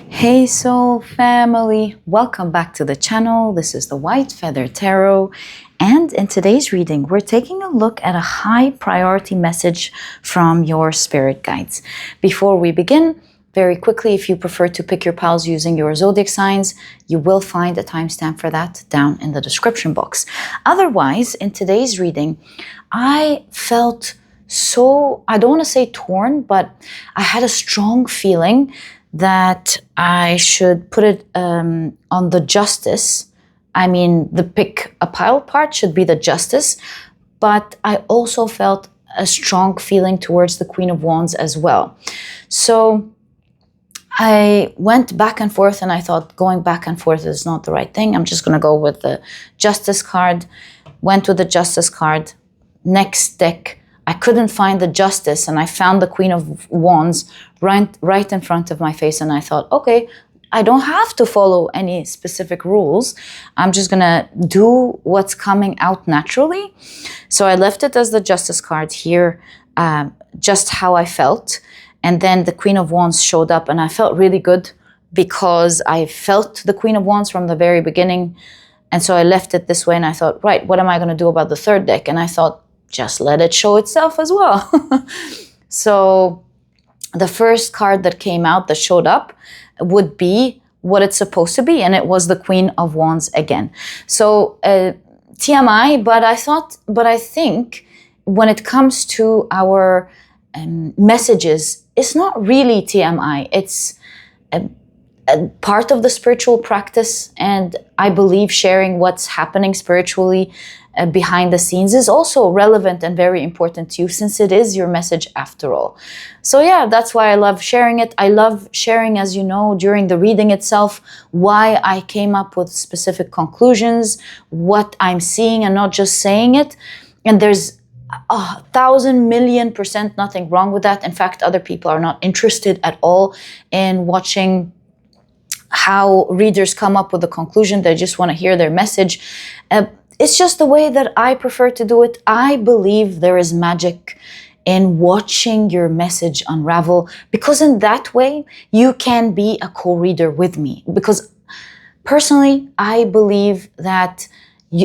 Hey soul family, welcome back to the channel. This is the White Feather Tarot, and in today's reading we're taking a look at a high priority message from your spirit guides. Before we begin, very quickly, if you prefer to pick your piles using your zodiac signs, you will find a timestamp for that down in the description box. Otherwise, in today's reading, I felt I don't want to say torn, but I had a strong feeling that I should put it on the justice. I mean, the pick a pile part should be the justice, but I also felt a strong feeling towards the Queen of Wands as well. So I went back and forth, and I thought going back and forth is not the right thing. I'm just going to go with the Justice card. Went with the Justice card. Next deck, I couldn't find the Justice, and I found the Queen of Wands right in front of my face, and I thought, okay, I don't have to follow any specific rules. I'm just gonna do what's coming out naturally. So I left it as the Justice card here, just how I felt. And then the Queen of Wands showed up, and I felt really good because I felt the Queen of Wands from the very beginning. And so I left it this way, and I thought, right, what am I gonna do about the third deck? And I thought, just let it show itself as well. So the first card that came out, that showed up, would be what it's supposed to be, and it was the Queen of Wands again. So TMI, but I think when it comes to our messages, it's not really TMI. It's a part of the spiritual practice, and I believe sharing what's happening spiritually behind the scenes is also relevant and very important to you, since it is your message after all. So yeah, that's why I love sharing it. I love sharing, as you know, during the reading itself, why I came up with specific conclusions, what I'm seeing, and not just saying it. And there's 1,000,000,000% nothing wrong with that. In fact, other people are not interested at all in watching how readers come up with a conclusion. They just want to hear their message. It's just the way that I prefer to do it. I believe there is magic in watching your message unravel, because in that way you can be a co-reader with me. Because personally, I believe that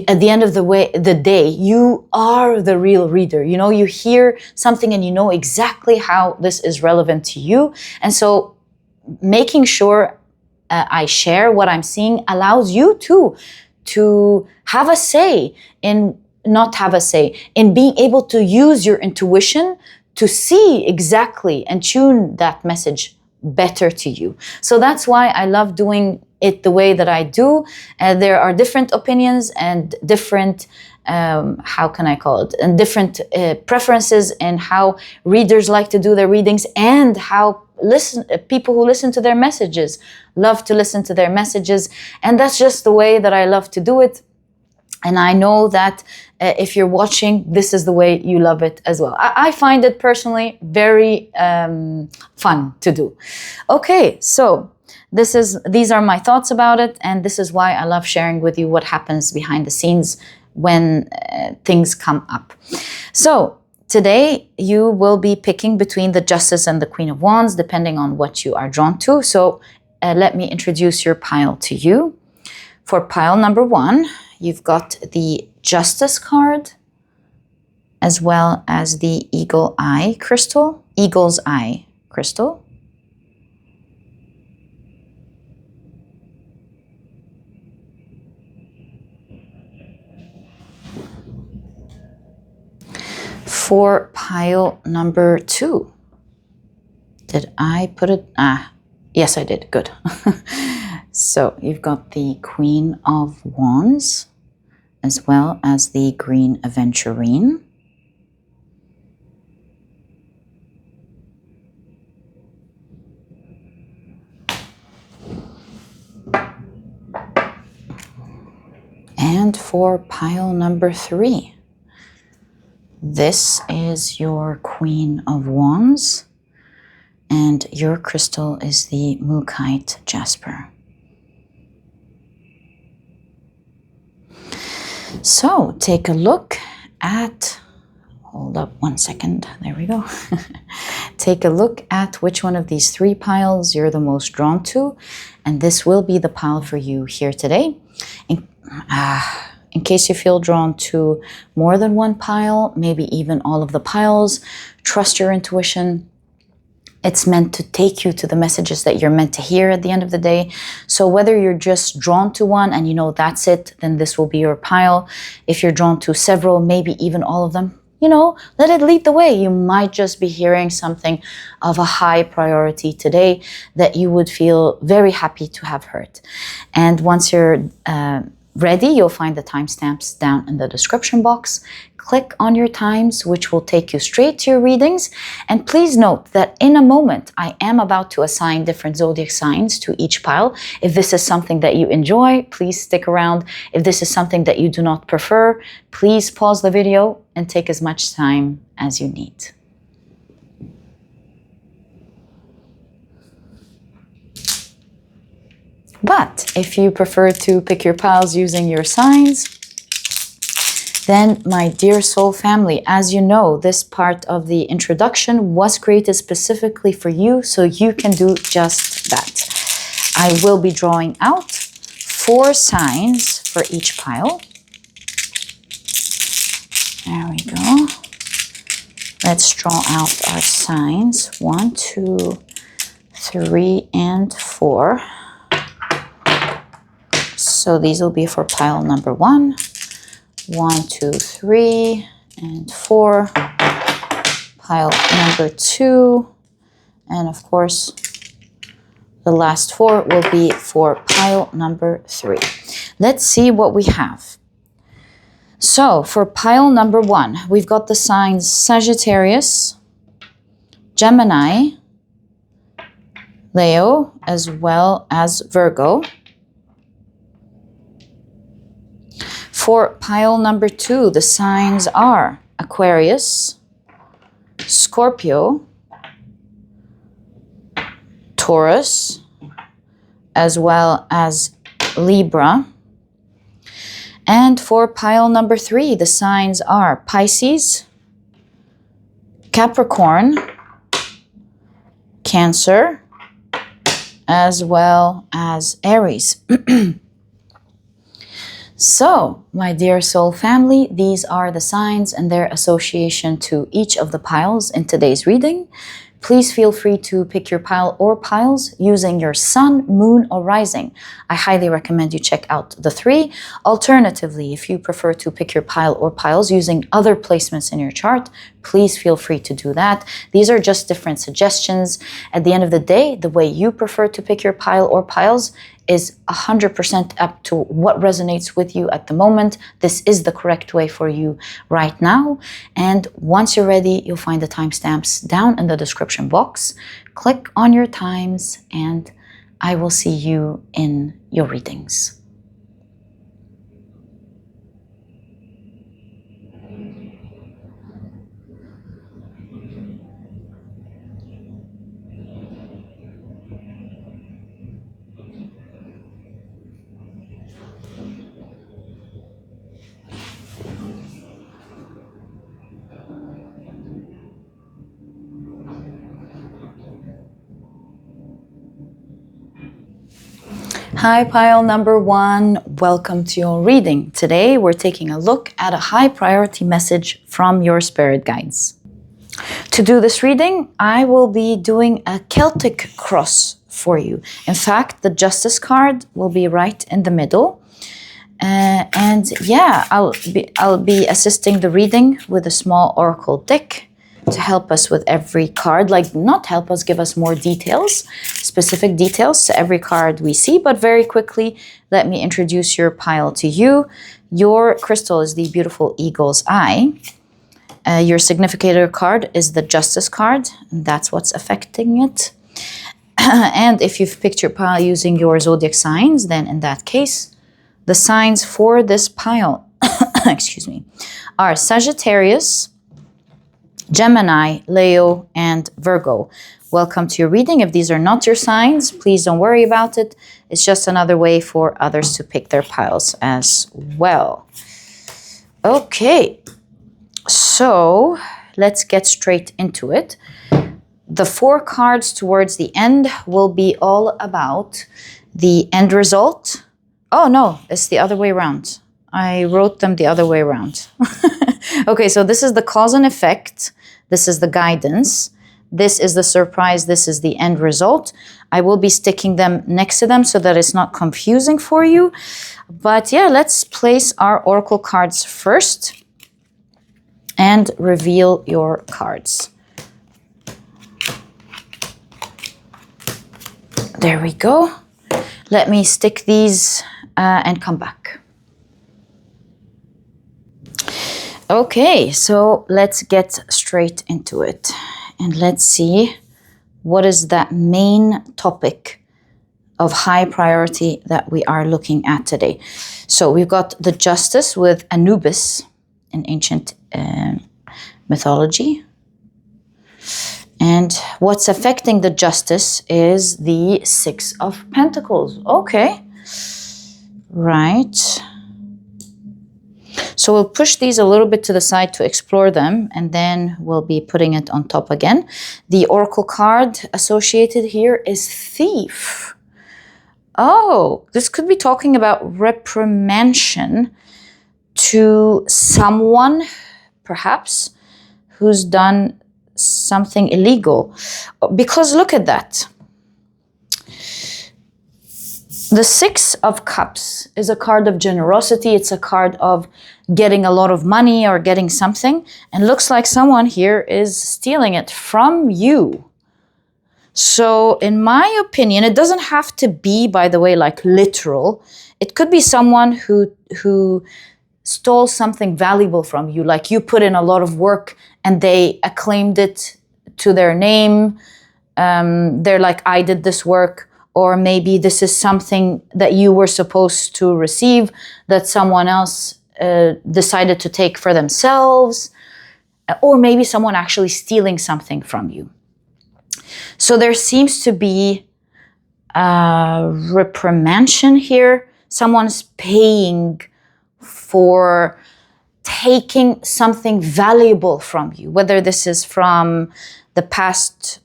at the end of the day, you are the real reader. You know, you hear something and you know exactly how this is relevant to you. And so making sure I share what I'm seeing allows you to have a say in, not have a say, in being able to use your intuition to see exactly and tune that message better to you. So that's why I love doing it the way that I do. There are different opinions and different, how can I call it, and different preferences in how readers like to do their readings, and how people who listen to their messages love to listen to their messages. And that's just the way that I love to do it. And I know that if you're watching, this is the way you love it as well. I find it personally very fun to do. Okay, so these are my thoughts about it, and this is why I love sharing with you what happens behind the scenes when things come up. So today you will be picking between the Justice and the Queen of Wands, depending on what you are drawn to. So let me introduce your pile to you. For pile number 1, you've got the Justice card, as well as the Eagle's Eye crystal. For pile number 2, did I put it? Yes, I did. Good. So you've got the Queen of Wands, as well as the green Aventurine. And for pile number 3, this is your Queen of Wands, and your crystal is the Mookaite Jasper. So take a look at, hold up one second, there we go. take a look at which one of these 3 piles you're the most drawn to, and this will be the pile for you here today. In case you feel drawn to more than one pile, maybe even all of the piles, trust your intuition. It's meant to take you to the messages that you're meant to hear at the end of the day. So whether you're just drawn to one and you know that's it, then this will be your pile. If you're drawn to several, maybe even all of them, you know, let it lead the way. You might just be hearing something of a high priority today that you would feel very happy to have heard. And once you're ready, you'll find the timestamps down in the description box. Click on your times, which will take you straight to your readings. And please note that in a moment, I am about to assign different zodiac signs to each pile. If this is something that you enjoy, please stick around. If this is something that you do not prefer, please pause the video and take as much time as you need. But if you prefer to pick your piles using your signs, then my dear soul family, as you know, this part of the introduction was created specifically for you, so you can do just that. I will be drawing out 4 signs for each pile. There we go. Let's draw out our signs. 1, 2, 3, and 4. So these will be for pile number 1. 1, 2, 3, and 4. Pile number 2. And of course, the last 4 will be for pile number 3. Let's see what we have. So for pile number 1, we've got the signs Sagittarius, Gemini, Leo, as well as Virgo. For pile number 2, the signs are Aquarius, Scorpio, Taurus, as well as Libra. And for pile number 3, the signs are Pisces, Capricorn, Cancer, as well as Aries. So, my dear soul family, these are the signs and their association to each of the piles in today's reading. Please feel free to pick your pile or piles using your sun, moon, or rising. I highly recommend you check out the 3. Alternatively, if you prefer to pick your pile or piles using other placements in your chart, please feel free to do that. These are just different suggestions. At the end of the day, the way you prefer to pick your pile or piles is 100% up to what resonates with you at the moment. This is the correct way for you right now. And once you're ready, you'll find the timestamps down in the description box. Click on your times and I will see you in your readings. Hi, pile number 1. Welcome to your reading. Today, we're taking a look at a high priority message from your spirit guides. To do this reading, I will be doing a Celtic cross for you. In fact, the Justice card will be right in the middle. And yeah, I'll be assisting the reading with a small oracle deck to help us with every card, like not help us, give us more details, specific details to every card we see. But very quickly, let me introduce your pile to you. Your crystal is the beautiful eagle's eye. Your significator card is the Justice card, and that's what's affecting it. And if you've picked your pile using your zodiac signs, then in that case, the signs for this pile, excuse me, are Sagittarius, Gemini, Leo, and Virgo. Welcome to your reading. If these are not your signs, please don't worry about it. It's just another way for others to pick their piles as well. Okay, so let's get straight into it. the 4 cards towards the end will be all about the end result. Oh no, it's the other way around. I wrote them the other way around. Okay, so this is the cause and effect. This is the guidance. This is the surprise. This is the end result. I will be sticking them next to them so that it's not confusing for you. But yeah, let's place our oracle cards first and reveal your cards. There we go. Let me stick these and come back. Okay, so let's get straight into it. And let's see what is that main topic of high priority that we are looking at today. So we've got the Justice with Anubis in ancient mythology. And what's affecting the Justice is the 6 of Pentacles. Okay, right. So we'll push these a little bit to the side to explore them, and then we'll be putting it on top again. The oracle card associated here is Thief. Oh, this could be talking about reprimand to someone, perhaps, who's done something illegal. Because look at that. The 6 of Cups is a card of generosity. It's a card of getting a lot of money or getting something. And looks like someone here is stealing it from you. So in my opinion, it doesn't have to be, by the way, like literal. It could be someone who stole something valuable from you. Like you put in a lot of work and they acclaimed it to their name. They're like, I did this work. Or maybe this is something that you were supposed to receive that someone else decided to take for themselves. Or maybe someone actually stealing something from you. So there seems to be a reprimand here. Someone's paying for taking something valuable from you, whether this is from the past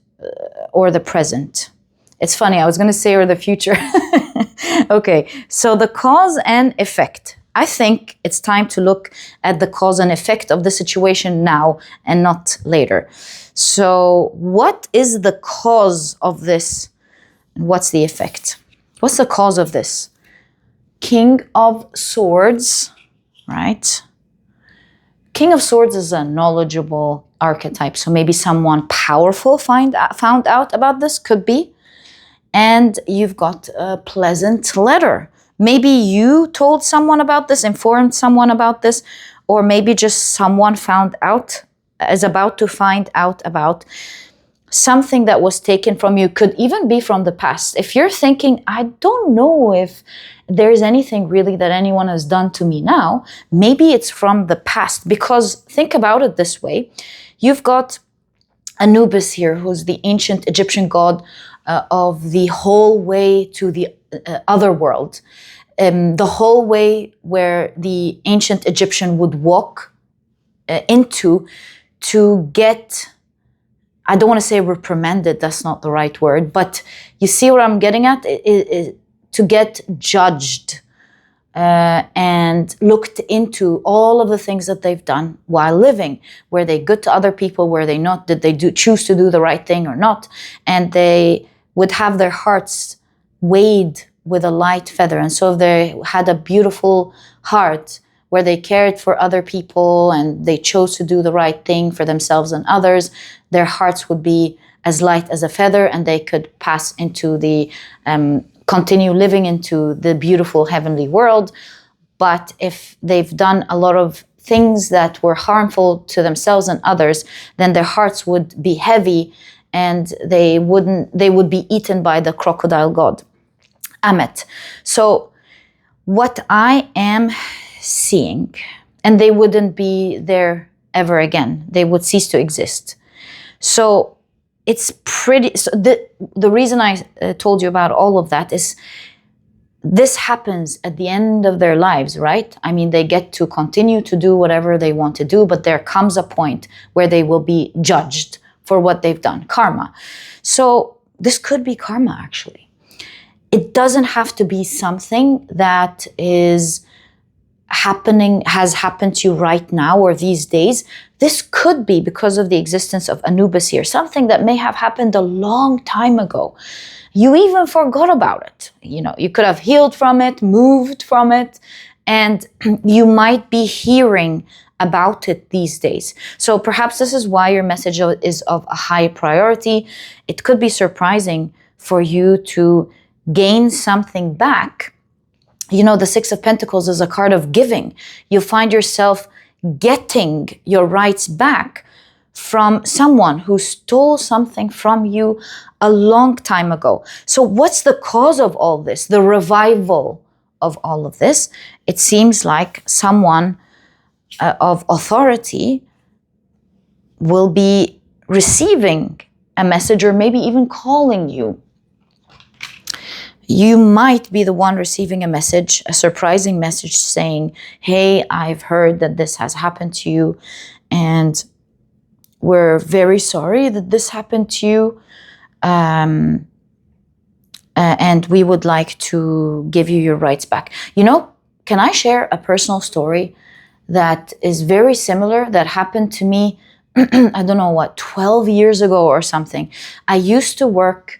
or the present. It's funny, I was going to say or the future. Okay, so the cause and effect. I think it's time to look at the cause and effect of the situation now and not later. So what is the cause of this and what's the effect? What's the cause of this? King of Swords, right? King of Swords is a knowledgeable archetype. So maybe someone powerful found out about this, could be. And you've got a pleasant letter. Maybe you told someone about this, informed someone about this, or maybe just someone is about to find out about something that was taken from you. Could even be from the past. If you're thinking, I don't know if there's anything really that anyone has done to me now, maybe it's from the past. Because think about it this way. You've got Anubis here, who's the ancient Egyptian god of the whole way to the other world. The whole way where the ancient Egyptian would walk into to get, I don't want to say reprimanded, that's not the right word, but you see what I'm getting at? To get judged and looked into all of the things that they've done while living. Were they good to other people? Were they not? Did they choose to do the right thing or not? And they would have their hearts weighed with a light feather. And so if they had a beautiful heart where they cared for other people and they chose to do the right thing for themselves and others, their hearts would be as light as a feather and they could pass into the, continue living into the beautiful heavenly world. But if they've done a lot of things that were harmful to themselves and others, then their hearts would be heavy and they would be eaten by the crocodile god, Amet. So what I am seeing, and they wouldn't be there ever again. They would cease to exist. So it's pretty, so the reason I told you about all of that is this happens at the end of their lives, right? I mean, they get to continue to do whatever they want to do, but there comes a point where they will be judged for what they've done, karma. So this could be karma, actually. It doesn't have to be something that is happening, has happened to you right now or these days. This could be because of the existence of Anubis here, something that may have happened a long time ago. You even forgot about it. You could have healed from it, moved from it, and you might be hearing about it these days. So perhaps this is why your message is of a high priority. It could be surprising for you to gain something back. The Six of Pentacles is a card of giving. You find yourself getting your rights back from someone who stole something from you a long time ago. So what's the cause of all this? The revival of all of this? It seems like someone of authority will be receiving a message or maybe even calling you. You might be the one receiving a message, a surprising message saying, hey, I've heard that this has happened to you, and we're very sorry that this happened to you, and we would like to give you your rights back. Can I share a personal story that is very similar that happened to me, I don't know 12 years ago or something. I used to work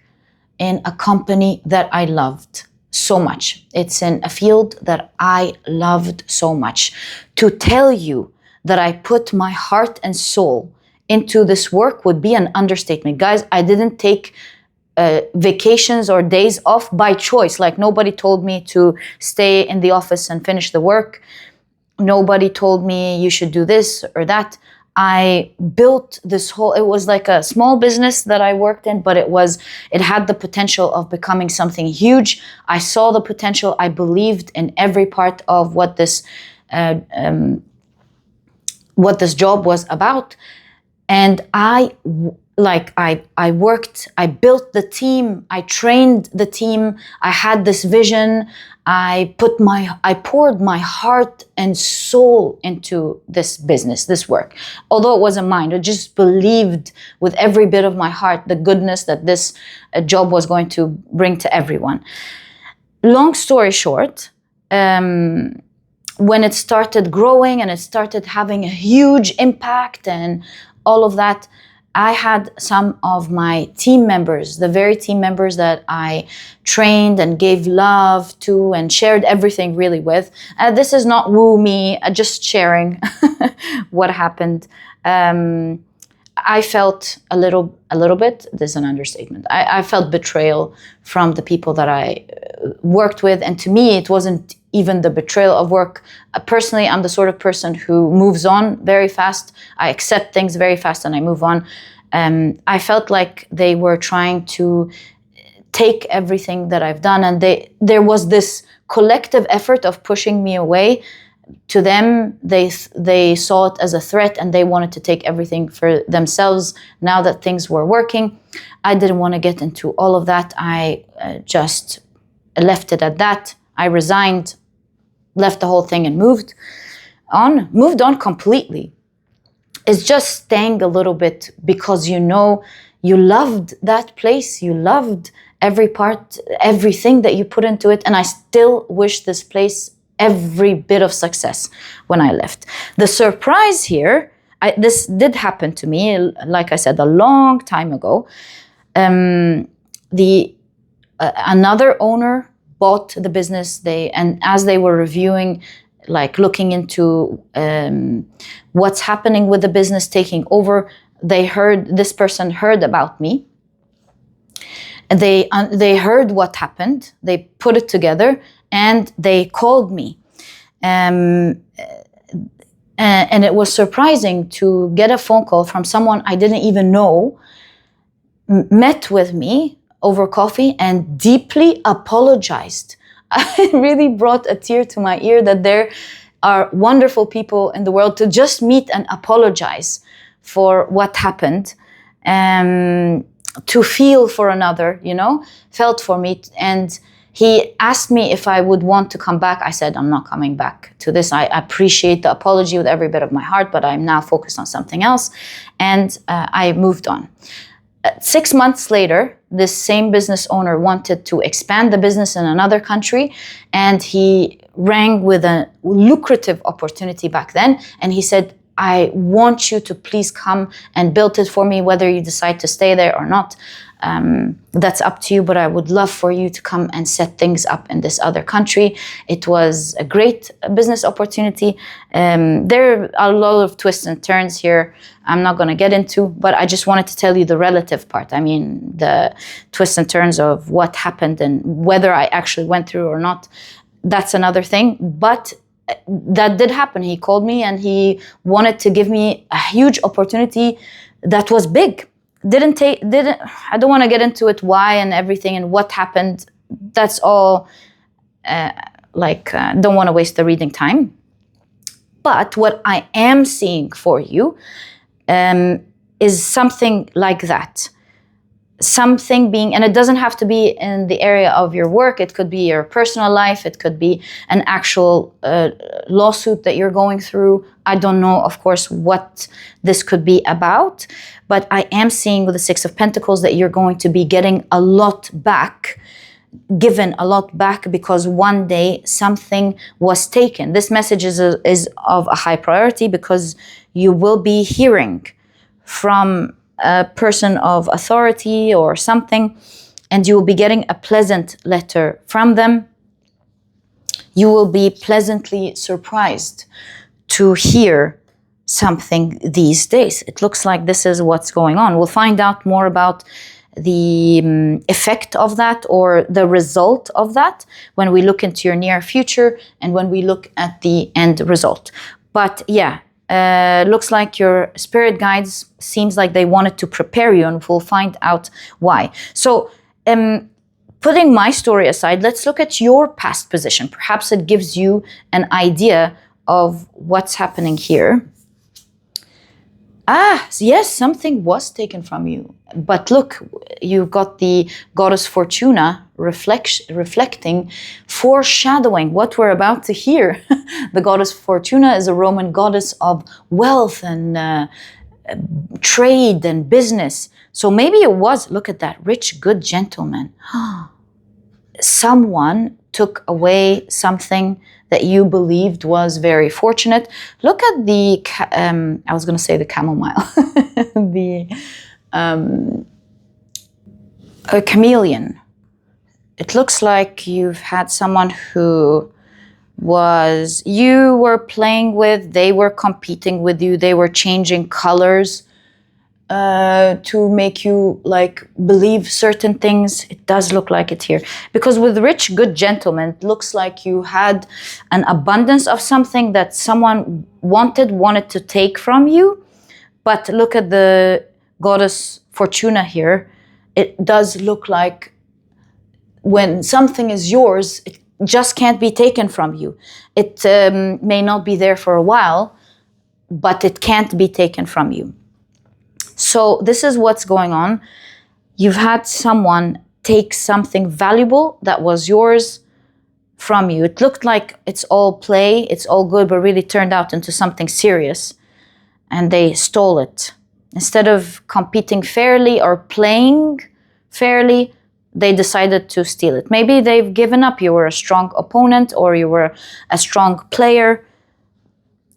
in a company that I loved so much. It's in a field that I loved so much. To tell you that I put my heart and soul into this work would be an understatement. Guys, I didn't take vacations or days off by choice. Like, nobody told me to stay in the office and finish the work. Nobody told me you should do this or that. I built this whole, it was like a small business that I worked in, but it had the potential of becoming something huge. I saw the potential. I believed in every part of what this job was about. And I worked, I built the team, I trained the team, I had this vision, I poured my heart and soul into this business, this work. Although it wasn't mine, I just believed with every bit of my heart the goodness that this job was going to bring to everyone. Long story short, when it started growing and it started having a huge impact and all of that, I had some of my team members, the very team members that I trained and gave love to and shared everything really with. This is not woo me, just sharing what happened. I felt a little bit, this is an understatement, I felt betrayal from the people that I worked with. And to me, it wasn't even the betrayal of work. Personally, I'm the sort of person who moves on very fast. I accept things very fast and I move on. I felt like they were trying to take everything that I've done, and there was this collective effort of pushing me away. To them, they saw it as a threat and they wanted to take everything for themselves now that things were working. I didn't want to get into all of that. I just left it at that. I resigned, left the whole thing and moved on completely. It's just staying a little bit because you loved that place, you loved every part, everything that you put into it, and I still wish this place every bit of success when I left. The surprise here, this did happen to me, like I said, a long time ago. Another owner bought the business, and as they were reviewing, like looking into what's happening with the business taking over, this person heard about me. They heard what happened, they put it together, and they called me. And it was surprising to get a phone call from someone I didn't even know, met with me over coffee and deeply apologized. It really brought a tear to my ear that there are wonderful people in the world to just meet and apologize for what happened, to feel for another, felt for me. And He asked me if I would want to come back. I said, I'm not coming back to this. I appreciate the apology with every bit of my heart, but I'm now focused on something else. And I moved on. 6 months later, this same business owner wanted to expand the business in another country, and he rang with a lucrative opportunity back then. And he said, I want you to please come and build it for me, whether you decide to stay there or not. That's up to you, but I would love for you to come and set things up in this other country. It was a great business opportunity. There are a lot of twists and turns here I'm not going to get into, but I just wanted to tell you the relative part. I mean, the twists and turns of what happened and whether I actually went through or not, that's another thing. But that did happen. He called me and he wanted to give me a huge opportunity that was big. I don't want to get into it, why and everything and what happened. That's all, don't want to waste the reading time. But what I am seeing for you is something like that. Something being, and it doesn't have to be in the area of your work. It could be your personal life. It could be an actual lawsuit that you're going through. I don't know, of course, what this could be about, but I am seeing with the Six of Pentacles that you're going to be getting a lot back, given a lot back, because one day something was taken. This message is of a high priority because you will be hearing from a person of authority or something, and you will be getting a pleasant letter from them. You will be pleasantly surprised to hear something these days. It looks like this is what's going on. We'll find out more about the effect of that or the result of that when we look into your near future and when we look at the end result. But yeah, looks like your spirit guides seems like they wanted to prepare you, and we'll find out why. So putting my story aside, let's look at your past position. Perhaps it gives you an idea of what's happening here. Yes, something was taken from you. But look, you've got the goddess Fortuna reflecting, foreshadowing what we're about to hear. The goddess Fortuna is a Roman goddess of wealth and trade and business. So maybe it was, look at that, rich, good gentleman. Someone took away something that you believed was very fortunate. Look at the, I was going to say the chamomile, a chameleon. It looks like you've had someone who you were playing with, they were competing with you, they were changing colors to make you like believe certain things. It does look like it here. Because with rich, good gentleman, it looks like you had an abundance of something that someone wanted to take from you. But look at the goddess Fortuna here. It does look like when something is yours, it just can't be taken from you. It may not be there for a while, but it can't be taken from you. So this is what's going on. You've had someone take something valuable that was yours from you. It looked like it's all play, it's all good, but really turned out into something serious. And they stole it. Instead of competing fairly or playing fairly, they decided to steal it. Maybe they've given up. You were a strong opponent or you were a strong player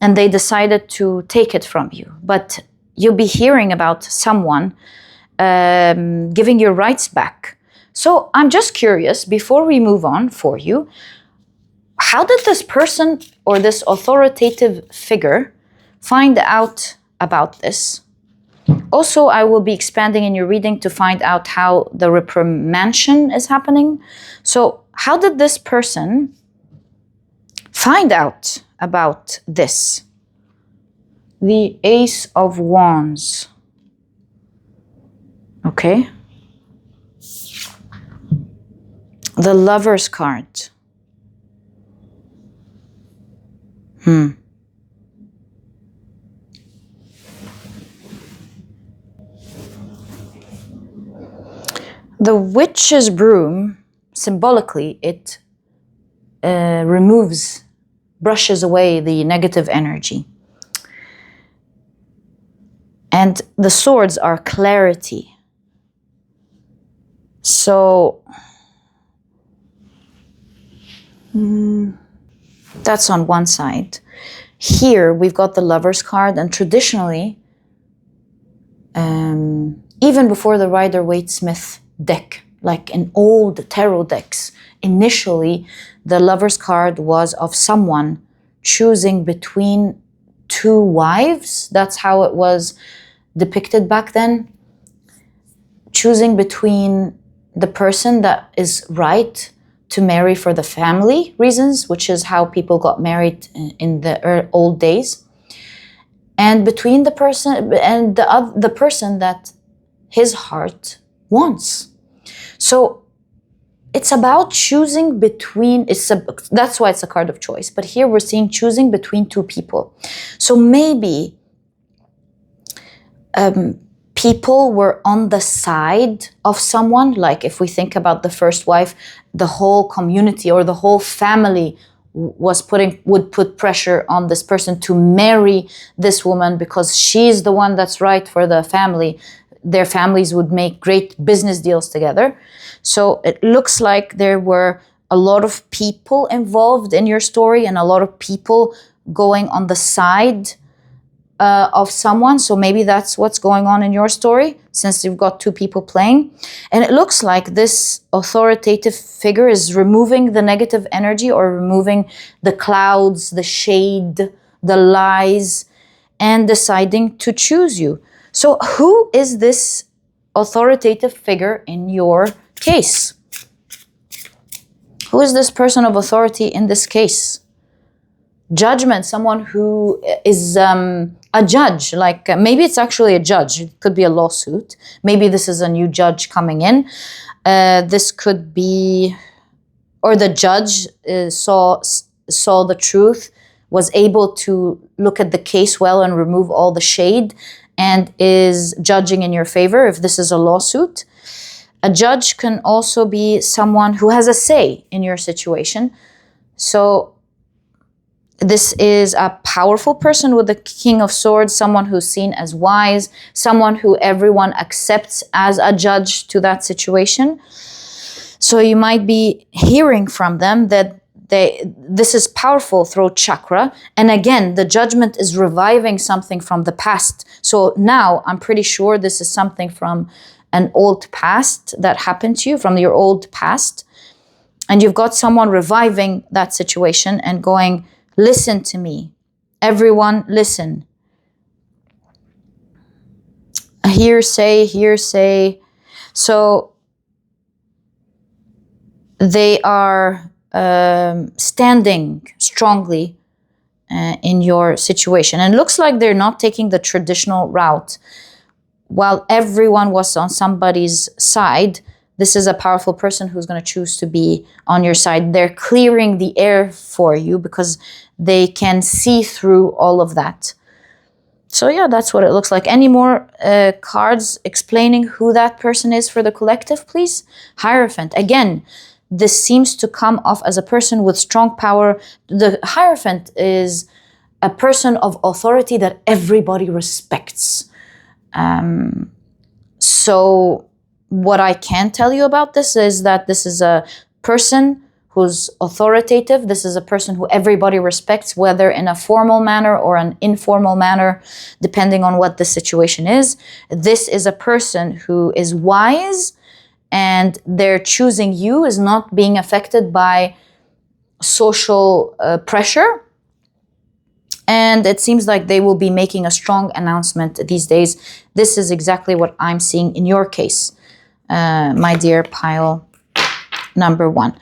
and they decided to take it from you. But you'll be hearing about someone giving your rights back. So I'm just curious, before we move on for you, how did this person or this authoritative figure find out about this? Also, I will be expanding in your reading to find out how the reprimandation is happening. So how did this person find out about this? The Ace of Wands. Okay. The Lover's card. The Witch's Broom symbolically, it brushes away the negative energy. And the swords are clarity. So that's on one side. Here we've got the Lover's card, and traditionally, even before the Rider-Waite-Smith deck, like in old tarot decks, initially the Lover's card was of someone choosing between two wives. That's how it was depicted back then. Choosing between the person that is right to marry for the family reasons, which is how people got married in the old days, and between the person and the person that his heart wants. So it's about choosing between, that's why it's a card of choice. But here we're seeing choosing between two people. So maybe people were on the side of someone. Like if we think about the first wife, the whole community or the whole family would put pressure on this person to marry this woman because she's the one that's right for the family. Their families would make great business deals together. So it looks like there were a lot of people involved in your story and a lot of people going on the side of someone. So maybe that's what's going on in your story, since you've got two people playing. And it looks like this authoritative figure is removing the negative energy or removing the clouds, the shade, the lies, and deciding to choose you. So who is this authoritative figure in your case? Who is this person of authority in this case? Judgment, someone who is a judge, like maybe it's actually a judge. It could be a lawsuit. Maybe this is a new judge coming in. This could be, or the judge saw the truth, was able to look at the case well and remove all the shade, and is judging in your favor if this is a lawsuit. A judge can also be someone who has a say in your situation. So this is a powerful person with the King of Swords, someone who's seen as wise, someone who everyone accepts as a judge to that situation. So you might be hearing from them that this is powerful, throat chakra. And again, the judgment is reviving something from the past. So now I'm pretty sure this is something from an old past that happened to you, from your old past. And you've got someone reviving that situation and going, listen to me. Everyone, listen. Hearsay, hearsay. So they are standing strongly in your situation. And it looks like they're not taking the traditional route. While everyone was on somebody's side, this is a powerful person who's going to choose to be on your side. They're clearing the air for you because they can see through all of that. So yeah, that's what it looks like. Any more cards explaining who that person is for the collective, please? Hierophant. Again, this seems to come off as a person with strong power. The Hierophant is a person of authority that everybody respects. So what I can tell you about this is that this is a person who's authoritative. This is a person who everybody respects, whether in a formal manner or an informal manner, depending on what the situation is. This is a person who is wise, and their choosing you is not being affected by social pressure. And it seems like they will be making a strong announcement these days. This is exactly what I'm seeing in your case, my dear pile number 1.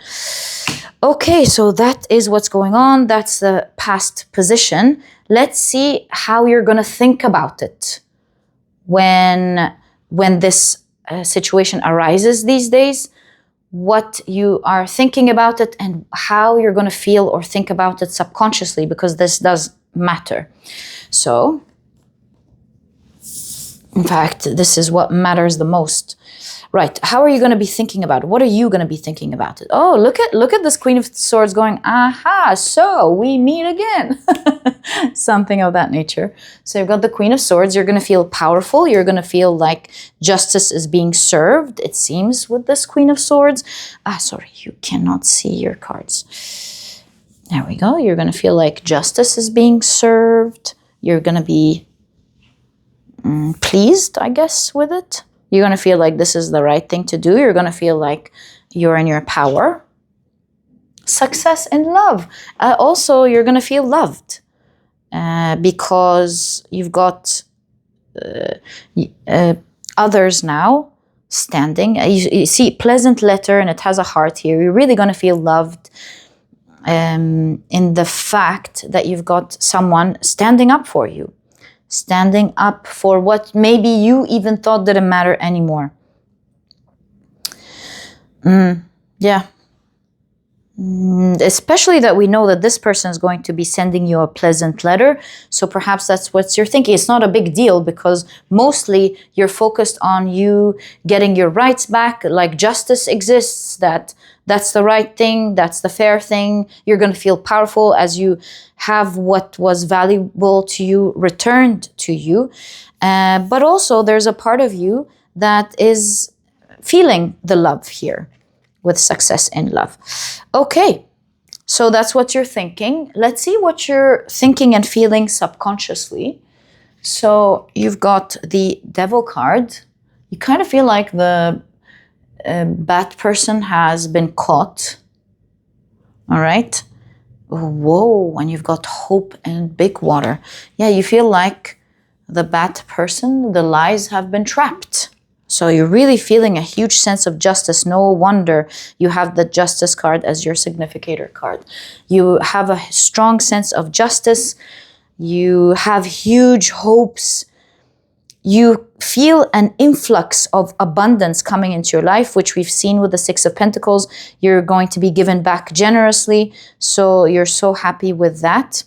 Okay, so that is what's going on. That's the past position. Let's see how you're going to think about it when this situation arises these days, what you are thinking about it, and how you're going to feel or think about it subconsciously, because this does matter. So, in fact, this is what matters the most. Right. How are you going to be thinking about it? What are you going to be thinking about it? Oh, look at this Queen of Swords going, aha, so we meet again. Something of that nature. So you've got the Queen of Swords. You're going to feel powerful. You're going to feel like justice is being served, it seems, with this Queen of Swords. Sorry, you cannot see your cards. There we go. You're going to feel like justice is being served. You're going to be pleased, I guess, with it. You're going to feel like this is the right thing to do. You're going to feel like you're in your power. Success and love. Also, you're going to feel loved because you've got others now standing. You see, pleasant letter, and it has a heart here. You're really going to feel loved in the fact that you've got someone standing up for you. Standing up for what maybe you even thought didn't matter anymore. Yeah. Especially that we know that this person is going to be sending you a pleasant letter. So perhaps that's what you're thinking. It's not a big deal because mostly you're focused on you getting your rights back, like justice exists, that's the right thing, that's the fair thing. You're going to feel powerful as you have what was valuable to you returned to you. But also there's a part of you that is feeling the love here with success and love. Okay, so that's what you're thinking. Let's see what you're thinking and feeling subconsciously. So you've got the Devil card. You kind of feel like the bad person has been caught. All right. Whoa, and you've got Hope and Big Water. Yeah, you feel like the bad person, the lies have been trapped. So you're really feeling a huge sense of justice. No wonder you have the Justice card as your significator card. You have a strong sense of justice. You have huge hopes. You feel an influx of abundance coming into your life, which we've seen with the Six of Pentacles. You're going to be given back generously. So you're so happy with that.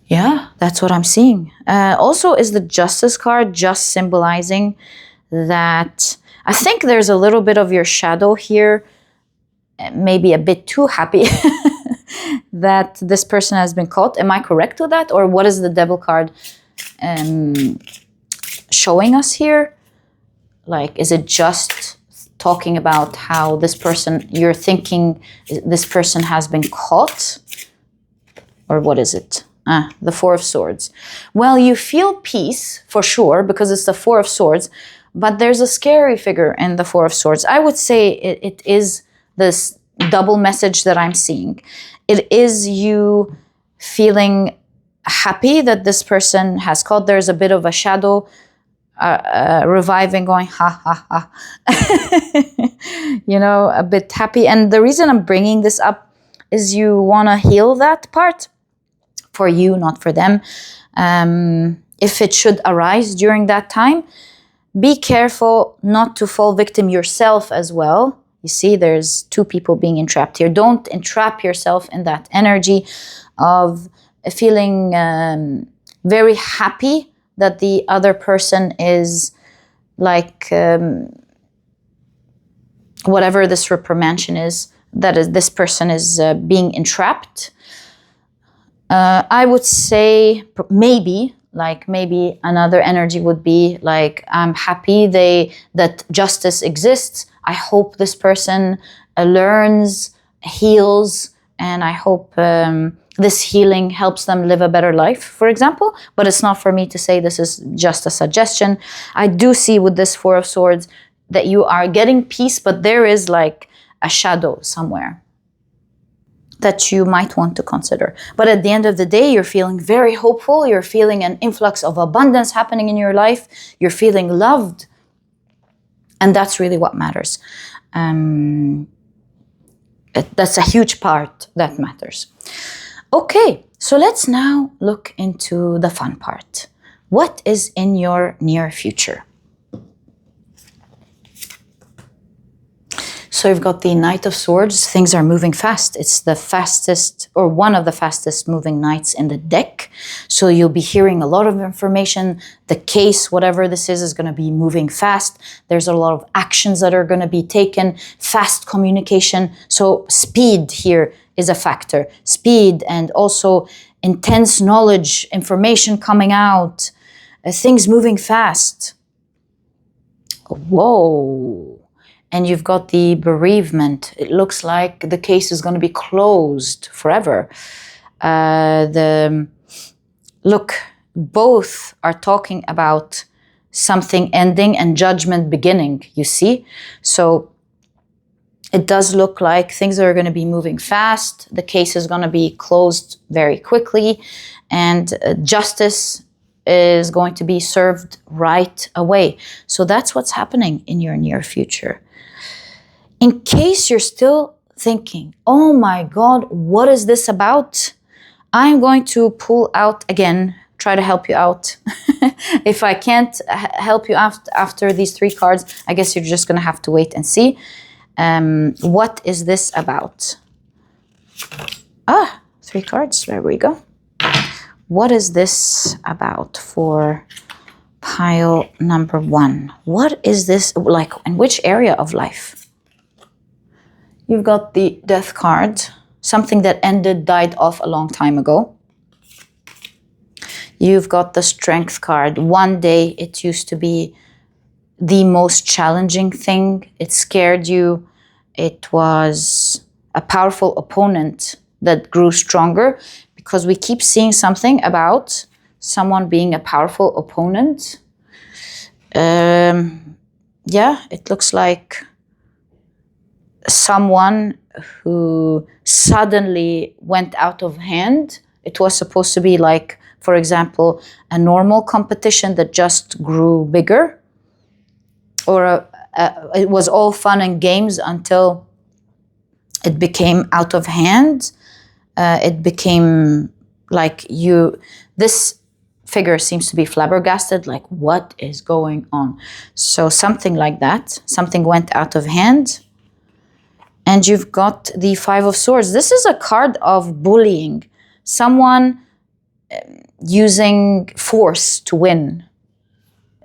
Yeah, that's what I'm seeing. Also is the Justice card just symbolizing that I think there's a little bit of your shadow here, maybe a bit too happy that this person has been caught. Am I correct with that? Or what is the Devil card showing us here? Like, is it just talking about how this person, you're thinking this person has been caught? Or what is it? The Four of Swords. Well, you feel peace for sure because it's the Four of Swords, but there's a scary figure in the Four of Swords. I would say it is this double message that I'm seeing. It is you feeling happy that this person has caught. There's a bit of a shadow reviving, going, ha, ha, ha. You know, a bit happy. And the reason I'm bringing this up is you want to heal that part. For you, not for them. If it should arise during that time, be careful not to fall victim yourself as well. You see, there's two people being entrapped here. Don't entrap yourself in that energy of feeling very happy that the other person is like whatever this reprimand is, that is, this person is being entrapped. I would say maybe another energy would be like, I'm happy that justice exists. I hope this person learns, heals, and I hope this healing helps them live a better life, for example. But it's not for me to say, this is just a suggestion. I do see with this Four of Swords that you are getting peace, but there is like a shadow somewhere that you might want to consider. But at the end of the day, you're feeling very hopeful. You're feeling an influx of abundance happening in your life. You're feeling loved. And that's really what matters. That's a huge part that matters. Okay, so let's now look into the fun part. What is in your near future? So you've got the Knight of Swords. Things are moving fast. It's the fastest, or one of the fastest moving knights in the deck. So you'll be hearing a lot of information. The case, whatever this is going to be moving fast. There's a lot of actions that are going to be taken. Fast communication. So speed here is a factor. Speed and also intense knowledge, information coming out, things moving fast. Whoa. And you've got the bereavement. It looks like the case is going to be closed forever. Look, both are talking about something ending and judgment beginning, you see? So it does look like things are going to be moving fast. The case is going to be closed very quickly. And justice is going to be served right away. So that's what's happening in your near future. In case you're still thinking, oh my God, what is this about? I'm going to pull out again, try to help you out. If I can't help you after these 3 cards, I guess you're just going to have to wait and see. What is this about? 3 cards, there we go. What is this about for pile number 1? What is this like? In which area of life? You've got the Death card, something that ended, died off a long time ago. You've got the Strength card. One day it used to be the most challenging thing. It scared you. It was a powerful opponent that grew stronger, because we keep seeing something about someone being a powerful opponent. Yeah, it looks like someone who suddenly went out of hand. It was supposed to be like, for example, a normal competition that just grew bigger, or it was all fun and games until it became out of hand. It became like this figure seems to be flabbergasted, like what is going on? So something like that, something went out of hand. And you've got the 5 of Swords. This is a card of bullying. Someone using force to win.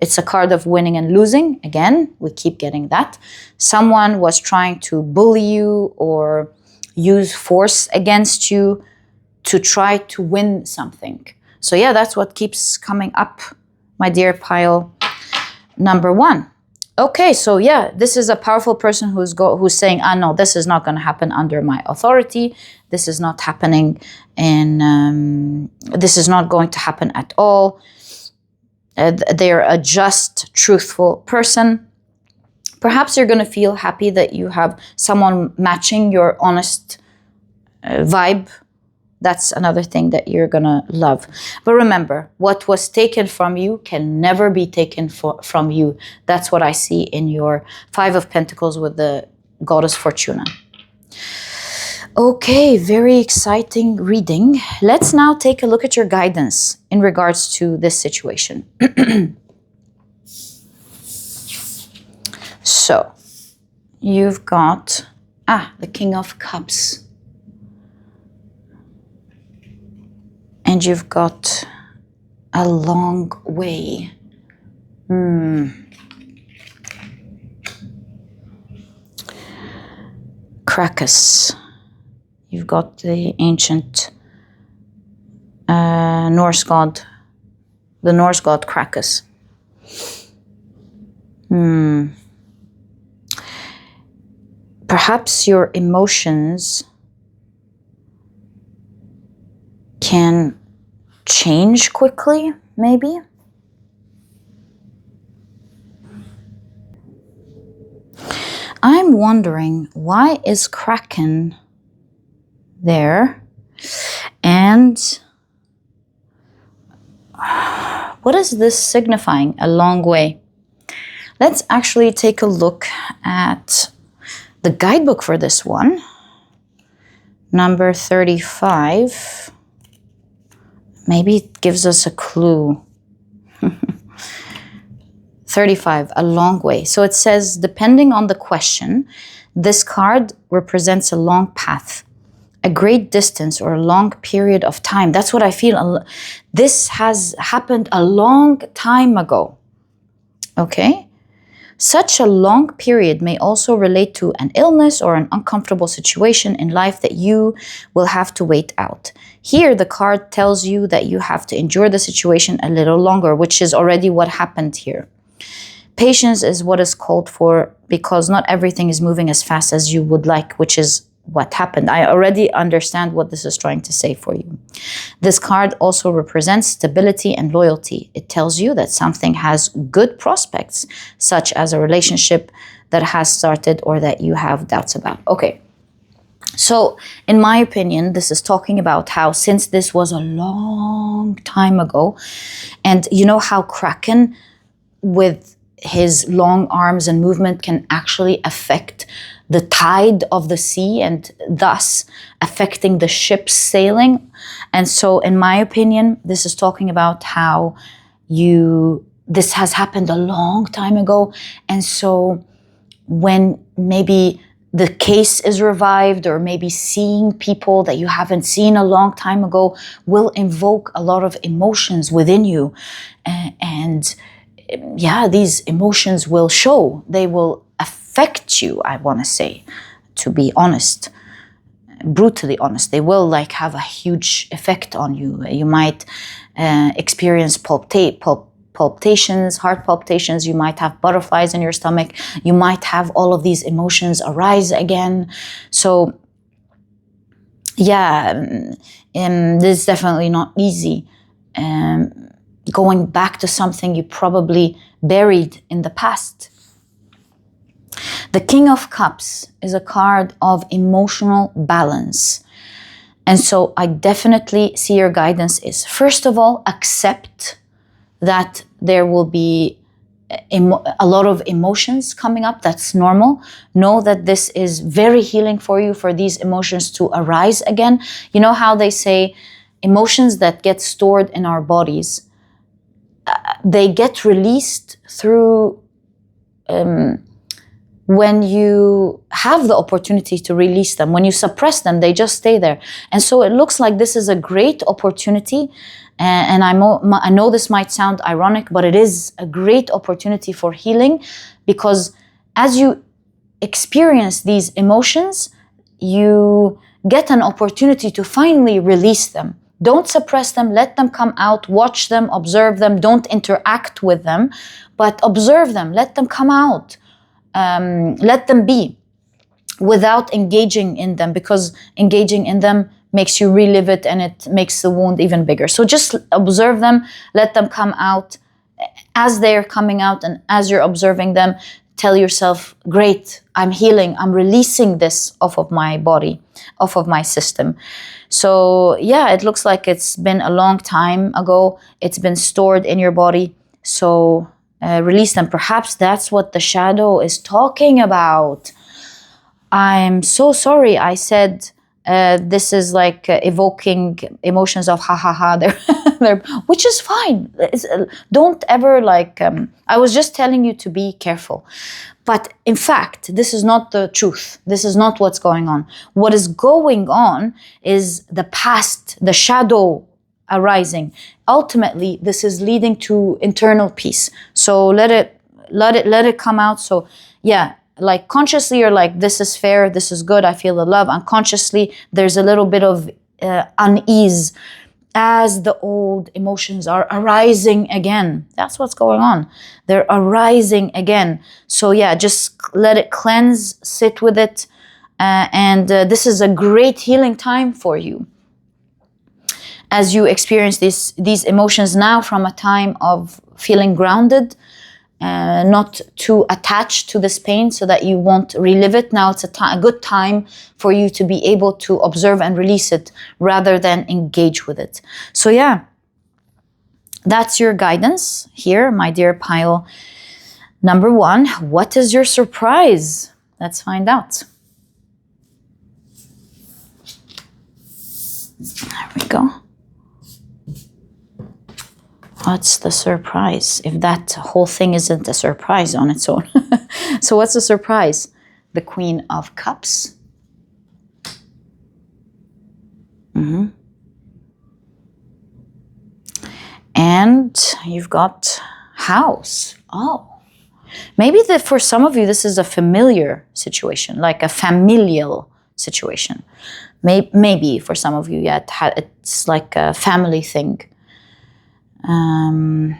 It's a card of winning and losing. Again, we keep getting that. Someone was trying to bully you or use force against you to try to win something. So yeah, that's what keeps coming up, my dear pile number 1. Okay, so yeah, this is a powerful person who's saying, no, this is not going to happen under my authority. This is not happening, and this is not going to happen at all. They're a just, truthful person. Perhaps you're going to feel happy that you have someone matching your honest vibe. That's another thing that you're going to love. But remember, what was taken from you can never be taken from you. That's what I see in your 5 of Pentacles with the Goddess Fortuna. Okay, very exciting reading. Let's now take a look at your guidance in regards to this situation. So, you've got, the King of Cups. And you've got a long way. Krakus. You've got the ancient Norse god, the Norse god Krakus. Perhaps your emotions can change quickly, maybe. I'm wondering, why is Kraken there? And what is this signifying? A long way. Let's actually take a look at the guidebook for this one. Number 35. Maybe it gives us a clue. 35, a long way. So it says, depending on the question, this card represents a long path, a great distance, or a long period of time. That's what I feel. This has happened a long time ago. Okay? Such a long period may also relate to an illness or an uncomfortable situation in life that you will have to wait out. Here, the card tells you that you have to endure the situation a little longer, which is already what happened here. Patience is what is called for because not everything is moving as fast as you would like, which is what happened. I already understand what this is trying to say for you. This card also represents stability and loyalty. It tells you that something has good prospects, such as a relationship that has started or that you have doubts about. Okay. So, in my opinion, this is talking about how, since this was a long time ago, and you know how Kraken, with his long arms and movement, can actually affect the tide of the sea and thus affecting the ship's sailing. And so, in my opinion, this is talking about how this has happened a long time ago. And so when maybe the case is revived, or maybe seeing people that you haven't seen a long time ago, will invoke a lot of emotions within you. And yeah, these emotions will show. They will affect you, I want to say, to be honest, brutally honest. They will have a huge effect on you. You might experience palpitations, heart palpitations. You might have butterflies in your stomach. You might have all of these emotions arise again. So yeah, this is definitely not easy. Going back to something you probably buried in the past. The King of Cups is a card of emotional balance. And so I definitely see your guidance is, first of all, accept that there will be a lot of emotions coming up. That's normal. Know that this is very healing for you, for these emotions to arise again. You know how they say emotions that get stored in our bodies, they get released through when you have the opportunity to release them. When you suppress them, they just stay there. And so it looks like this is a great opportunity. And I know this might sound ironic, but it is a great opportunity for healing, because as you experience these emotions, you get an opportunity to finally release them. Don't suppress them, let them come out, watch them, observe them, don't interact with them, but observe them, let them come out. Let them be without engaging in them, because engaging in them makes you relive it and it makes the wound even bigger. So just observe them, let them come out. As they're coming out and as you're observing them, tell yourself, great, I'm healing, I'm releasing this off of my body, off of my system. So yeah, it looks like it's been a long time ago. It's been stored in your body. So release them. Perhaps that's what the shadow is talking about. I'm so sorry I said this is evoking emotions of ha ha ha, which is fine. Don't ever I was just telling you to be careful. But in fact, this is not the truth. This is not what's going on. What is going on is the past, the shadow arising. Ultimately, this is leading to internal peace. So let it come out. So yeah, consciously you're this is fair, this is good, I feel the love. Unconsciously, there's a little bit of unease as the old emotions are arising again. That's what's going on. They're arising again. So yeah, just let it cleanse, sit with it. And this is a great healing time for you, as you experience these emotions now from a time of feeling grounded, not too attached to this pain so that you won't relive it. Now it's a good time for you to be able to observe and release it rather than engage with it. So yeah, that's your guidance here, my dear pile number 1. What is your surprise? Let's find out. There we go. What's the surprise? If that whole thing isn't a surprise on its own. So what's the surprise? The Queen of Cups. And you've got House. Oh. Maybe for some of you, this is a familiar situation, like a familial situation. Maybe for some of you, yeah, it's like a family thing. You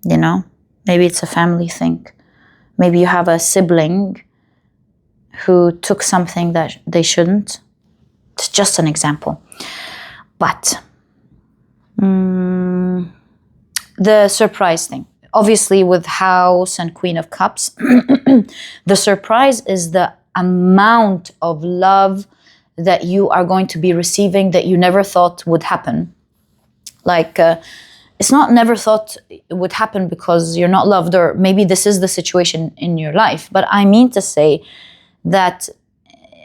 know, maybe it's a family thing. Maybe you have a sibling who took something that they shouldn't. It's just an example. But the surprise thing. Obviously, with House and Queen of Cups, the surprise is the amount of love that you are going to be receiving that you never thought would happen. Like, it's not never thought it would happen because you're not loved, or maybe this is the situation in your life. But I mean to say that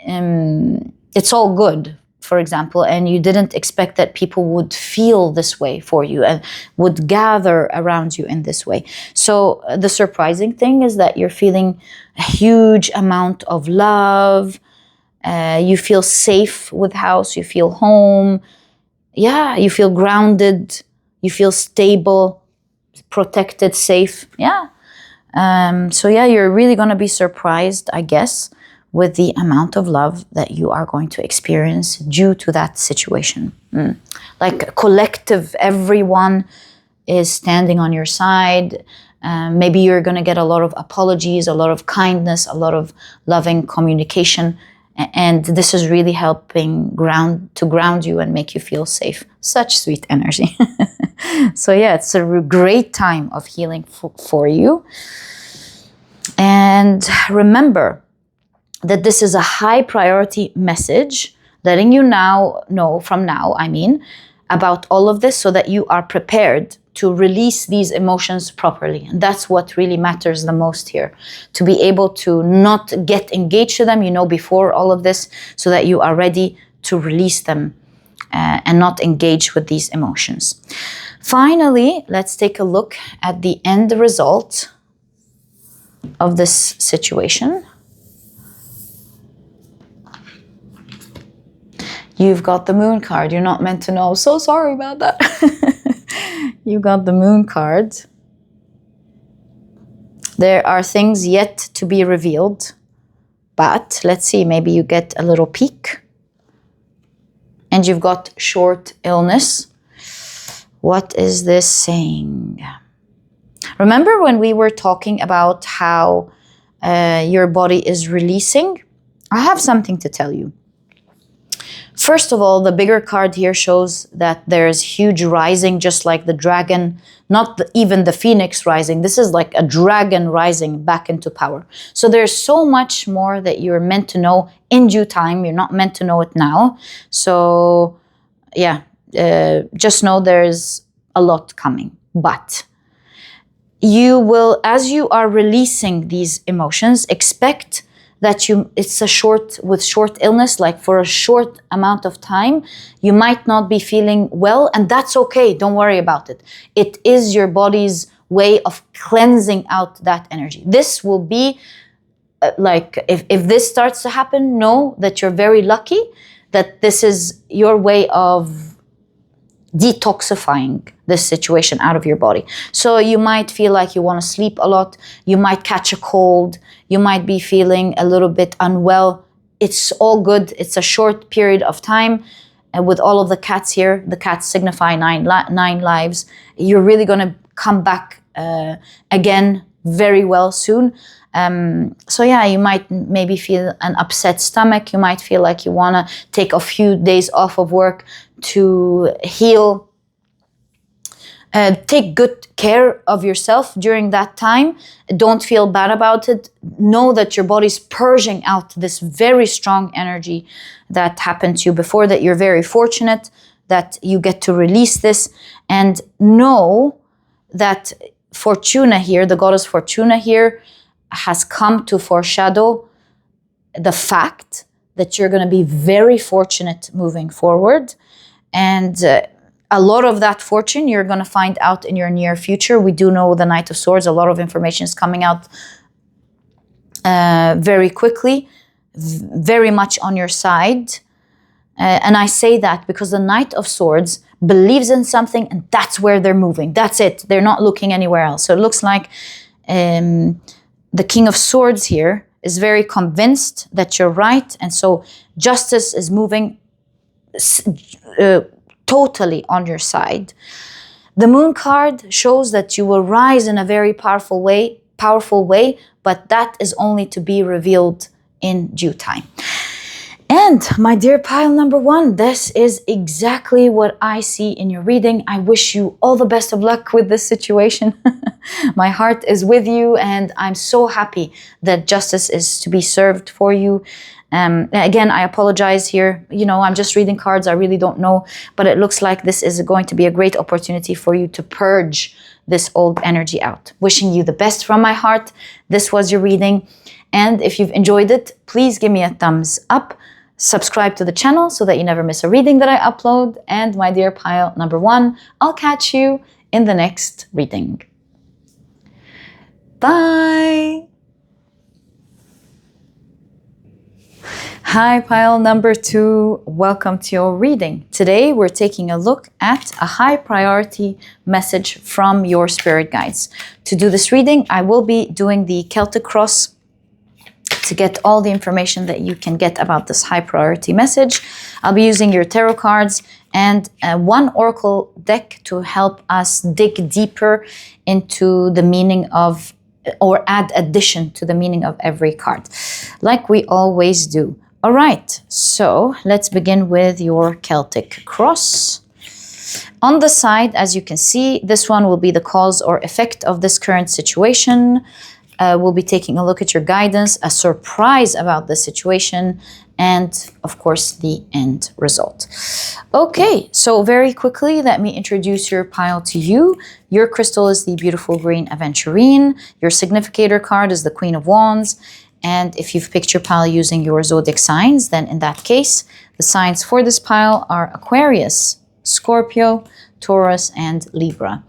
it's all good, for example, and you didn't expect that people would feel this way for you and would gather around you in this way. So the surprising thing is that you're feeling a huge amount of love. You feel safe with House. You feel home. Yeah, you feel grounded. You feel stable, protected, safe. Yeah. So yeah, you're really going to be surprised, I guess, with the amount of love that you are going to experience due to that situation. Like collective, everyone is standing on your side. Maybe you're going to get a lot of apologies, a lot of kindness, a lot of loving communication. And this is really helping ground you and make you feel safe. Such sweet energy. So yeah, it's a great time of healing for you. And remember that this is a high priority message, letting you know from now, about all of this so that you are prepared to release these emotions properly. And that's what really matters the most here. To be able to not get engaged to them, before all of this, so that you are ready to release them and not engage with these emotions. Finally, let's take a look at the end result of this situation. You've got the Moon card. You're not meant to know. So sorry about that. You got the Moon card. There are things yet to be revealed. But let's see, maybe you get a little peek. And you've got short illness. What is this saying? Remember when we were talking about how your body is releasing? I have something to tell you. First of all, the bigger card here shows that there's huge rising, just like the dragon, not even the phoenix rising. This is like a dragon rising back into power. So there's so much more that you're meant to know in due time. You're not meant to know it now. So yeah, just know there's a lot coming. But you will, as you are releasing these emotions, expect that it's with short illness, like for a short amount of time, you might not be feeling well, and that's okay. Don't worry about it. It is your body's way of cleansing out that energy. This will be if this starts to happen, know that you're very lucky, that this is your way of detoxifying this situation out of your body. So you might feel like you want to sleep a lot. You might catch a cold. You might be feeling a little bit unwell. It's all good. It's a short period of time. And with all of the cats here, the cats signify nine lives. You're really going to come back again very well soon. So yeah, you might maybe feel an upset stomach. You might feel like you want to take a few days off of work to heal. Take good care of yourself during that time. Don't feel bad about it. Know that your body's purging out this very strong energy that happened to you before, that you're very fortunate that you get to release this. And know that Fortuna here, the goddess Fortuna here, has come to foreshadow the fact that you're going to be very fortunate moving forward. And a lot of that fortune you're going to find out in your near future. We do know the Knight of Swords, a lot of information is coming out very quickly, very much on your side. And I say that because the Knight of Swords believes in something, and that's where they're moving. That's it. They're not looking anywhere else. So it looks like the King of Swords here is very convinced that you're right. And so justice is moving totally on your side. The Moon card shows that you will rise in a very powerful way, but that is only to be revealed in due time. And my dear pile number 1, this is exactly what I see in your reading. I wish you all the best of luck with this situation. My heart is with you, and I'm so happy that justice is to be served for you. Again, I apologize here. You know, I'm just reading cards. I really don't know, but it looks like this is going to be a great opportunity for you to purge this old energy out. Wishing you the best from my heart. This was your reading. And if you've enjoyed it, please give me a thumbs up. Subscribe to the channel so that you never miss a reading that I upload. And my dear pile number 1, I'll catch you in the next reading. Bye! Hi, pile number 2. Welcome to your reading. Today, we're taking a look at a high priority message from your spirit guides. To do this reading, I will be doing the Celtic Cross to get all the information that you can get about this high priority message. I'll be using your tarot cards and one oracle deck to help us dig deeper into the meaning of, or add addition to the meaning of every card, like we always do. All right, so let's begin with your Celtic Cross. On the side, as you can see, this one will be the cause or effect of this current situation. We'll be taking a look at your guidance, a surprise about the situation, and of course, the end result. Okay, so very quickly, let me introduce your pile to you. Your crystal is the beautiful green Aventurine. Your significator card is the Queen of Wands. And if you've picked your pile using your zodiac signs, then in that case, the signs for this pile are Aquarius, Scorpio, Taurus, and Libra.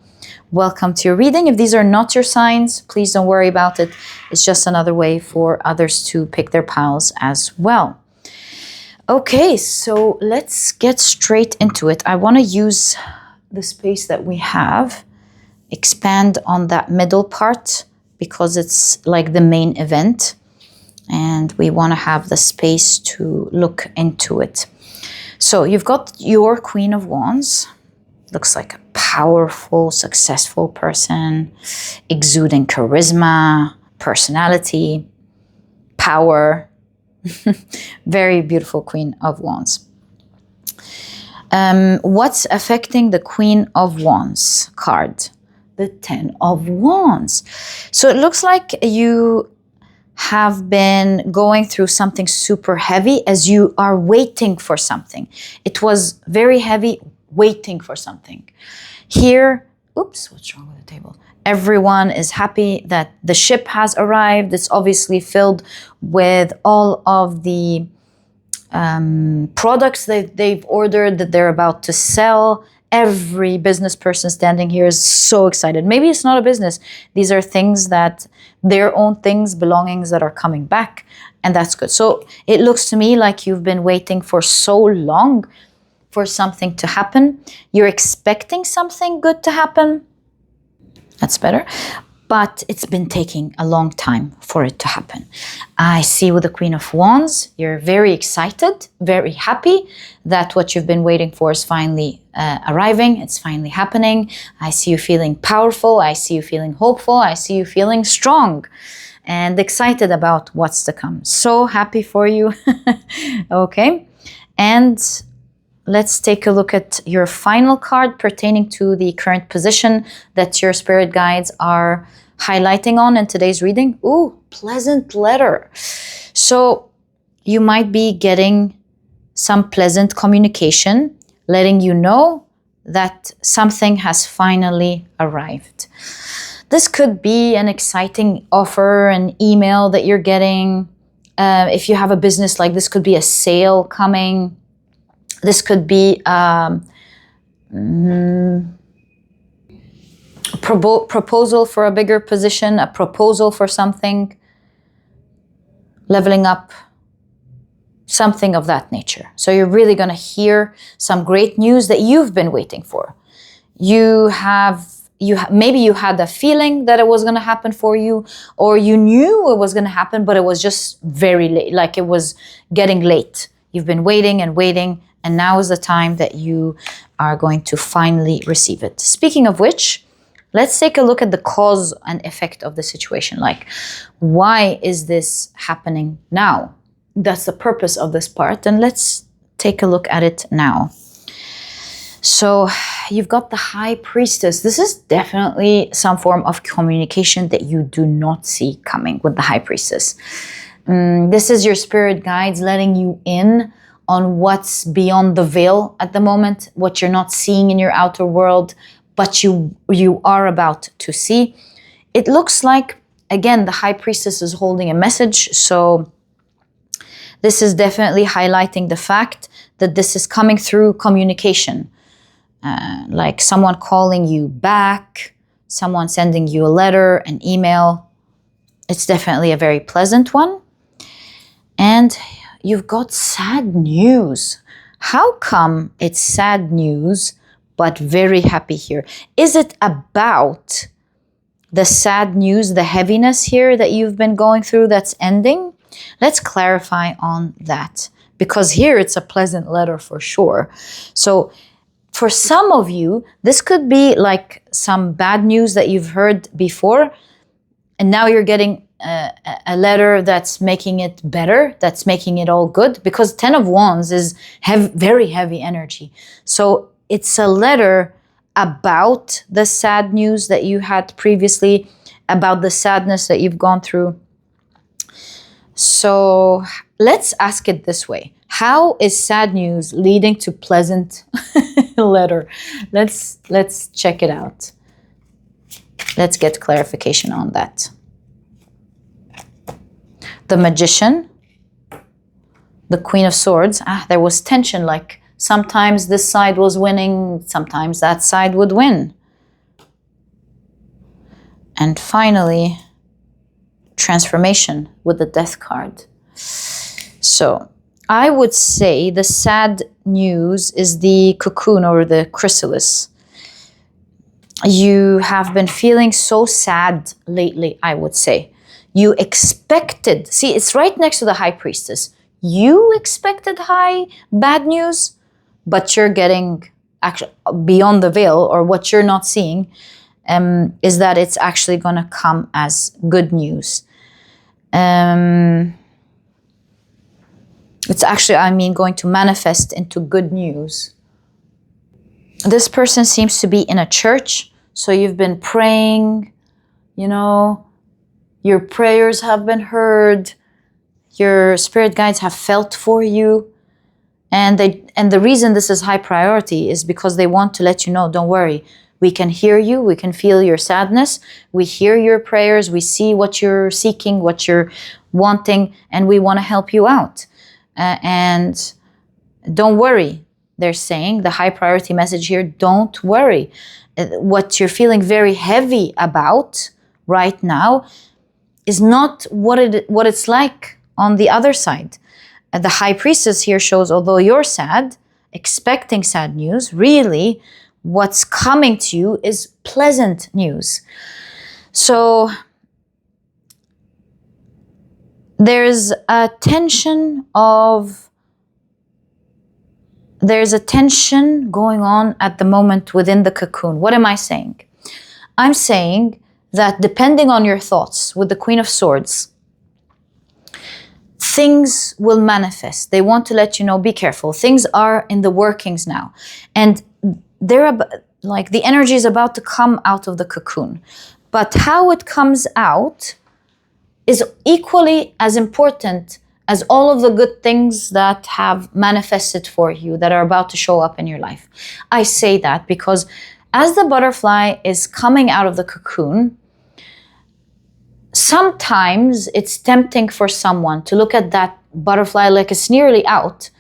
Welcome to your reading. If these are not your signs, please don't worry about it. It's just another way for others to pick their piles as well. Okay, so let's get straight into it. I want to use the space that we have, expand on that middle part because it's like the main event. And we want to have the space to look into it. So you've got your Queen of Wands. Looks like a powerful, successful person, exuding charisma, personality, power. Very beautiful Queen of Wands. What's affecting the Queen of Wands card? The 10 of Wands. So it looks like you have been going through something super heavy as you are waiting for something. It was very heavy, waiting for something. Here, oops, what's wrong with the table? Everyone is happy that the ship has arrived. It's obviously filled with all of the products that they've ordered that they're about to sell. Every business person standing here is so excited. Maybe it's not a business. These are things that, their own things, belongings that are coming back, and that's good. So it looks to me like you've been waiting for so long for something to happen. You're expecting something good to happen. That's better. But it's been taking a long time for it to happen. I see with the Queen of Wands, you're very excited, very happy that what you've been waiting for is finally arriving. It's finally happening. I see you feeling powerful. I see you feeling hopeful. I see you feeling strong and excited about what's to come. So happy for you. Okay. And let's take a look at your final card pertaining to the current position that your spirit guides are highlighting on in today's reading. Ooh, pleasant letter. So you might be getting some pleasant communication, letting you know that something has finally arrived. This could be an exciting offer, an email that you're getting. If you have a business, like this could be a sale coming. This could be proposal for a bigger position, a proposal for something, leveling up, something of that nature. So you're really going to hear some great news that you've been waiting for. Maybe you had a feeling that it was going to happen for you, or you knew it was going to happen, but it was just very late, like it was getting late. You've been waiting and waiting, and now is the time that you are going to finally receive it. Speaking of which, let's take a look at the cause and effect of the situation. Like, why is this happening now? That's the purpose of this part, and let's take a look at it now. So you've got the High Priestess. This is definitely some form of communication that you do not see coming with the High Priestess. This is your spirit guides letting you in on what's beyond the veil at the moment, what you're not seeing in your outer world, but you are about to see. It looks like, again, the High Priestess is holding a message. So this is definitely highlighting the fact that this is coming through communication. Like someone calling you back, someone sending you a letter, an email. It's definitely a very pleasant one. And you've got sad news. How come it's sad news, but very happy here? Is it about the sad news, the heaviness here that you've been going through that's ending? Let's clarify on that, because here it's a pleasant letter for sure. So for some of you, this could be like some bad news that you've heard before, and now you're getting a letter that's making it better, that's making it all good, because 10 of Wands is very heavy energy. So it's a letter about the sad news that you had previously, about the sadness that you've gone through. So let's ask it this way. How is sad news leading to pleasant letter? Let's check it out. Let's get clarification on that. The Magician, the Queen of Swords. There was tension, like sometimes this side was winning, sometimes that side would win. And finally, Transformation with the Death card. So I would say the sad news is the cocoon or the chrysalis. You have been feeling so sad lately, I would say. You expected, see, it's right next to the High Priestess. You expected bad news, but you're getting actually beyond the veil, or what you're not seeing is that it's actually going to come as good news. It's actually, going to manifest into good news. This person seems to be in a church, so you've been praying, your prayers have been heard, your spirit guides have felt for you, and the reason this is high priority is because they want to let you know, don't worry, we can hear you, we can feel your sadness, we hear your prayers, we see what you're seeking, what you're wanting, and we want to help you out. And don't worry, they're saying, the high priority message here, don't worry. What you're feeling very heavy about right now is not what it's like on the other side. The High Priestess here shows, although you're sad, expecting sad news, really what's coming to you is pleasant news. So there's a tension going on at the moment within the cocoon. What am I saying? I'm saying that depending on your thoughts with the Queen of Swords, things will manifest. They want to let you know, be careful. Things are in the workings now. And the energy is about to come out of the cocoon. But how it comes out is equally as important as all of the good things that have manifested for you, that are about to show up in your life. I say that because as the butterfly is coming out of the cocoon, sometimes it's tempting for someone to look at that butterfly like it's nearly out,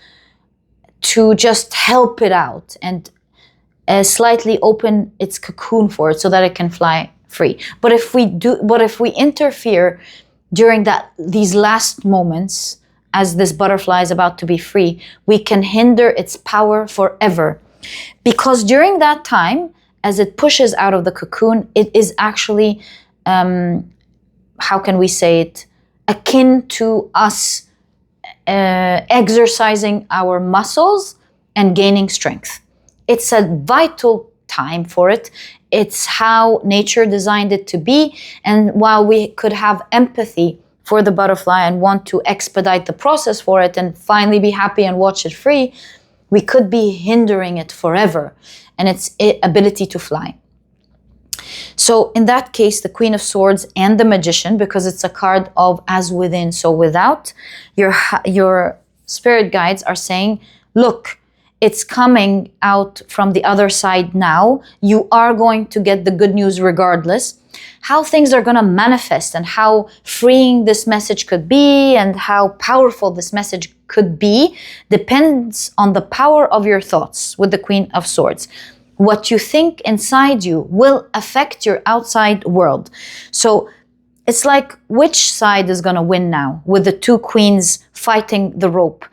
to just help it out and slightly open its cocoon for it so that it can fly free. But if we interfere during these last moments, as this butterfly is about to be free, we can hinder its power forever. Because during that time, as it pushes out of the cocoon, it is actually, how can we say it, akin to us exercising our muscles and gaining strength. It's a vital time for it. It's how nature designed it to be. And while we could have empathy for the butterfly and want to expedite the process for it and finally be happy and watch it free, we could be hindering it forever and its ability to fly. So in that case, the Queen of Swords and the Magician, because it's a card of as within, so without, your spirit guides are saying, look, it's coming out from the other side now. You are going to get the good news regardless. How things are going to manifest and how freeing this message could be and how powerful this message could be depends on the power of your thoughts with the Queen of Swords. What you think inside you will affect your outside world. So it's like, which side is going to win now with the two queens fighting the rope?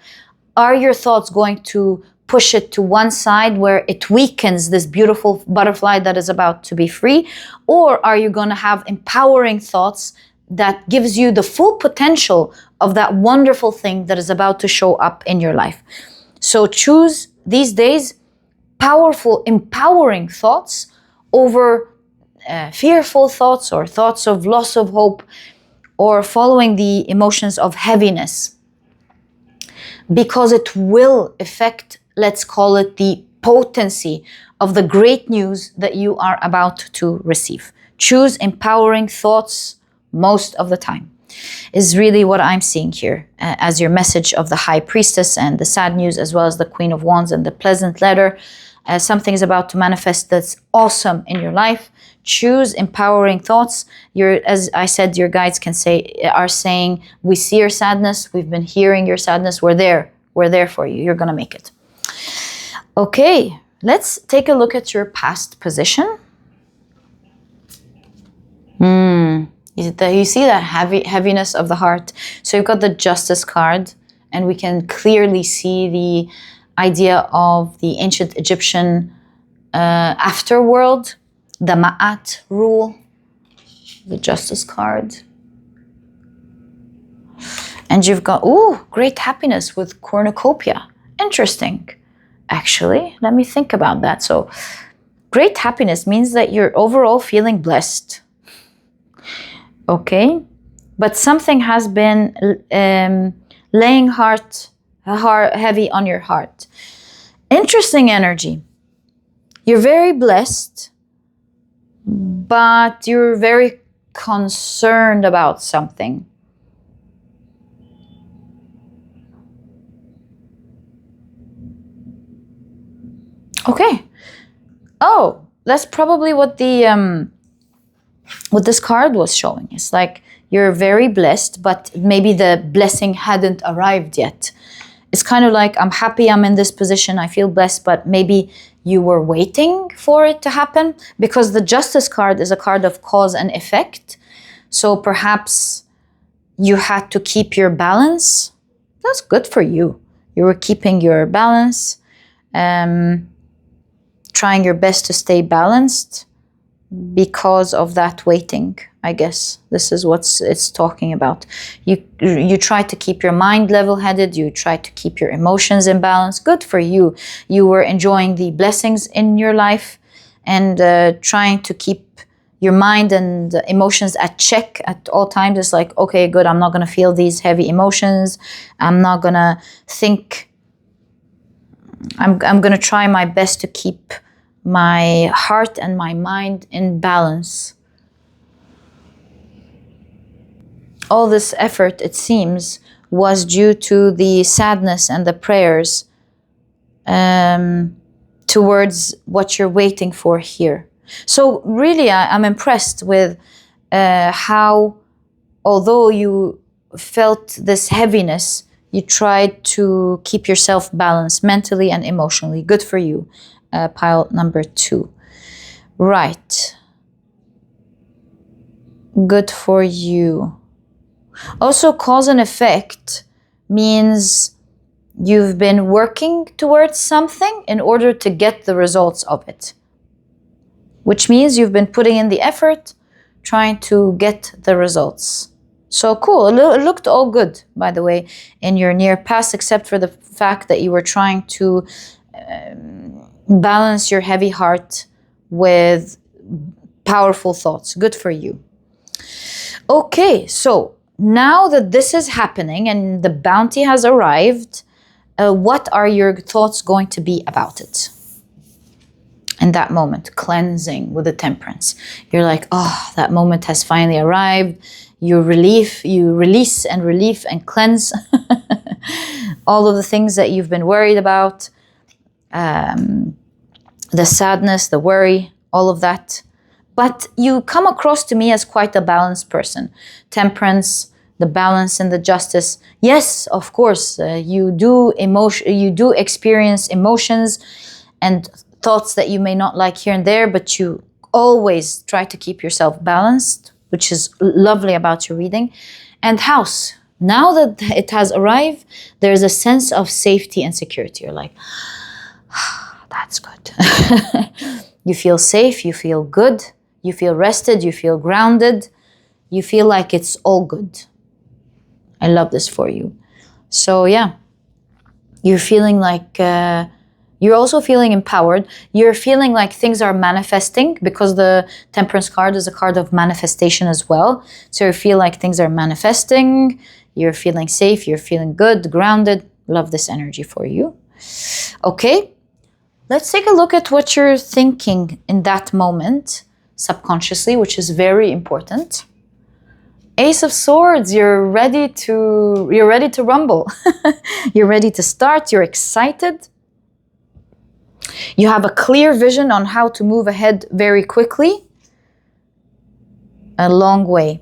Are your thoughts going to push it to one side where it weakens this beautiful butterfly that is about to be free? Or are you going to have empowering thoughts that gives you the full potential of that wonderful thing that is about to show up in your life? So choose these days powerful, empowering thoughts over fearful thoughts or thoughts of loss of hope or following the emotions of heaviness, because it will affect, let's call it, the potency of the great news that you are about to receive. Choose empowering thoughts most of the time, is really what I'm seeing here as your message of the High Priestess and the sad news, as well as the Queen of Wands and the pleasant letter. Something is about to manifest that's awesome in your life. Choose empowering thoughts. As I said, your guides are saying, we see your sadness. We've been hearing your sadness. We're there. We're there for you. You're going to make it. Okay, let's take a look at your past position. You see that heaviness of the heart. So you've got the Justice card, and we can clearly see the idea of the ancient Egyptian afterworld, the Ma'at rule, the Justice card. And you've got, great happiness with cornucopia. Interesting, actually. Let me think about that. So great happiness means that you're overall feeling blessed. Okay, but something has been laying heavy on your heart. Interesting energy. You're very blessed, but you're very concerned about something. Okay. Oh, that's probably what what this card was showing. It's like you're very blessed, but maybe the blessing hadn't arrived yet. It's kind of like, I'm happy I'm in this position, I feel blessed, but maybe you were waiting for it to happen, because the Justice card is a card of cause and effect. So perhaps you had to keep your balance. That's good for you. You were keeping your balance, trying your best to stay balanced because of that waiting, I guess. This is what it's talking about. You try to keep your mind level-headed. You try to keep your emotions in balance. Good for you. You were enjoying the blessings in your life and trying to keep your mind and emotions at check at all times. It's like, okay, good. I'm not going to feel these heavy emotions. I'm not going to think. I'm going to try my best to keep my heart and my mind in balance. All this effort, it seems, was due to the sadness and the prayers towards what you're waiting for here. So really, I'm impressed with how, although you felt this heaviness, you tried to keep yourself balanced mentally and emotionally. Good for you. pile number 2. Right. Good for you. Also, cause and effect means you've been working towards something in order to get the results of it, which means you've been putting in the effort trying to get the results. So cool. It looked all good, by the way, in your near past, except for the fact that you were trying to balance your heavy heart with powerful thoughts. Good for you. Okay, so now that this is happening and the bounty has arrived, what are your thoughts going to be about it? In that moment, cleansing with the temperance. You're like, oh, that moment has finally arrived. You release and cleanse all of the things that you've been worried about, the sadness, the worry, all of that. But you come across to me as quite a balanced person. Temperance, the balance and the justice. Yes, of course, you do experience emotions and thoughts that you may not like here and there, but you always try to keep yourself balanced, which is lovely about your reading. And house, now that it has arrived, there's a sense of safety and security. You're like, that's good. You feel safe, you feel good, you feel rested, you feel grounded, you feel like it's all good. I love this for you. So yeah, you're feeling like, you're also feeling empowered. You're feeling like things are manifesting because the Temperance card is a card of manifestation as well. So you feel like things are manifesting, you're feeling safe, you're feeling good, grounded. Love this energy for you. Okay. Let's take a look at what you're thinking in that moment, subconsciously, which is very important. Ace of Swords, you're ready to rumble. You're ready to start, you're excited. You have a clear vision on how to move ahead very quickly. A long way.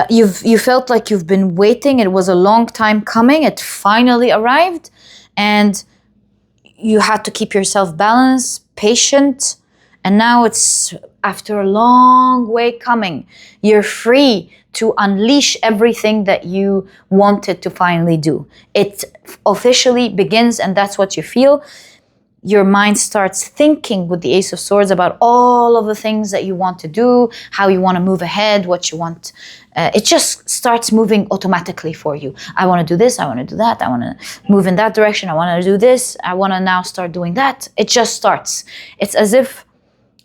You felt like you've been waiting, it was a long time coming, it finally arrived, and you had to keep yourself balanced, patient, and now it's after a long way coming. You're free to unleash everything that you wanted to finally do. It officially begins, and that's what you feel. Your mind starts thinking with the Ace of Swords about all of the things that you want to do, how you want to move ahead, what you want. It just starts moving automatically for you. I want to do this, I want to do that, I want to move in that direction, I want to do this, I want to now start doing that. It just starts. It's as if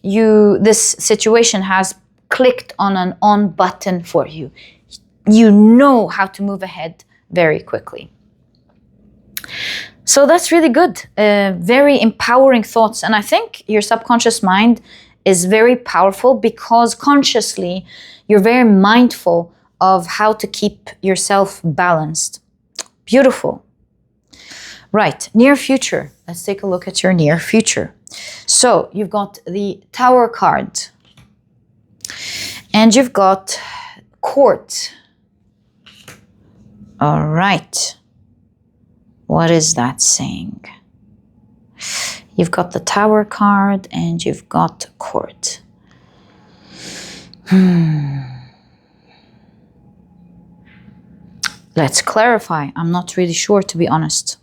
this situation has clicked on an on button for you. You know how to move ahead very quickly. So that's really good. Very empowering thoughts. And I think your subconscious mind is very powerful because consciously you're very mindful of how to keep yourself balanced. Beautiful. Right, near future. Let's take a look at your near future. So you've got the Tower card. And you've got Court. All right. What is that saying? You've got the Tower card and you've got Court. Let's clarify. I'm not really sure, to be honest.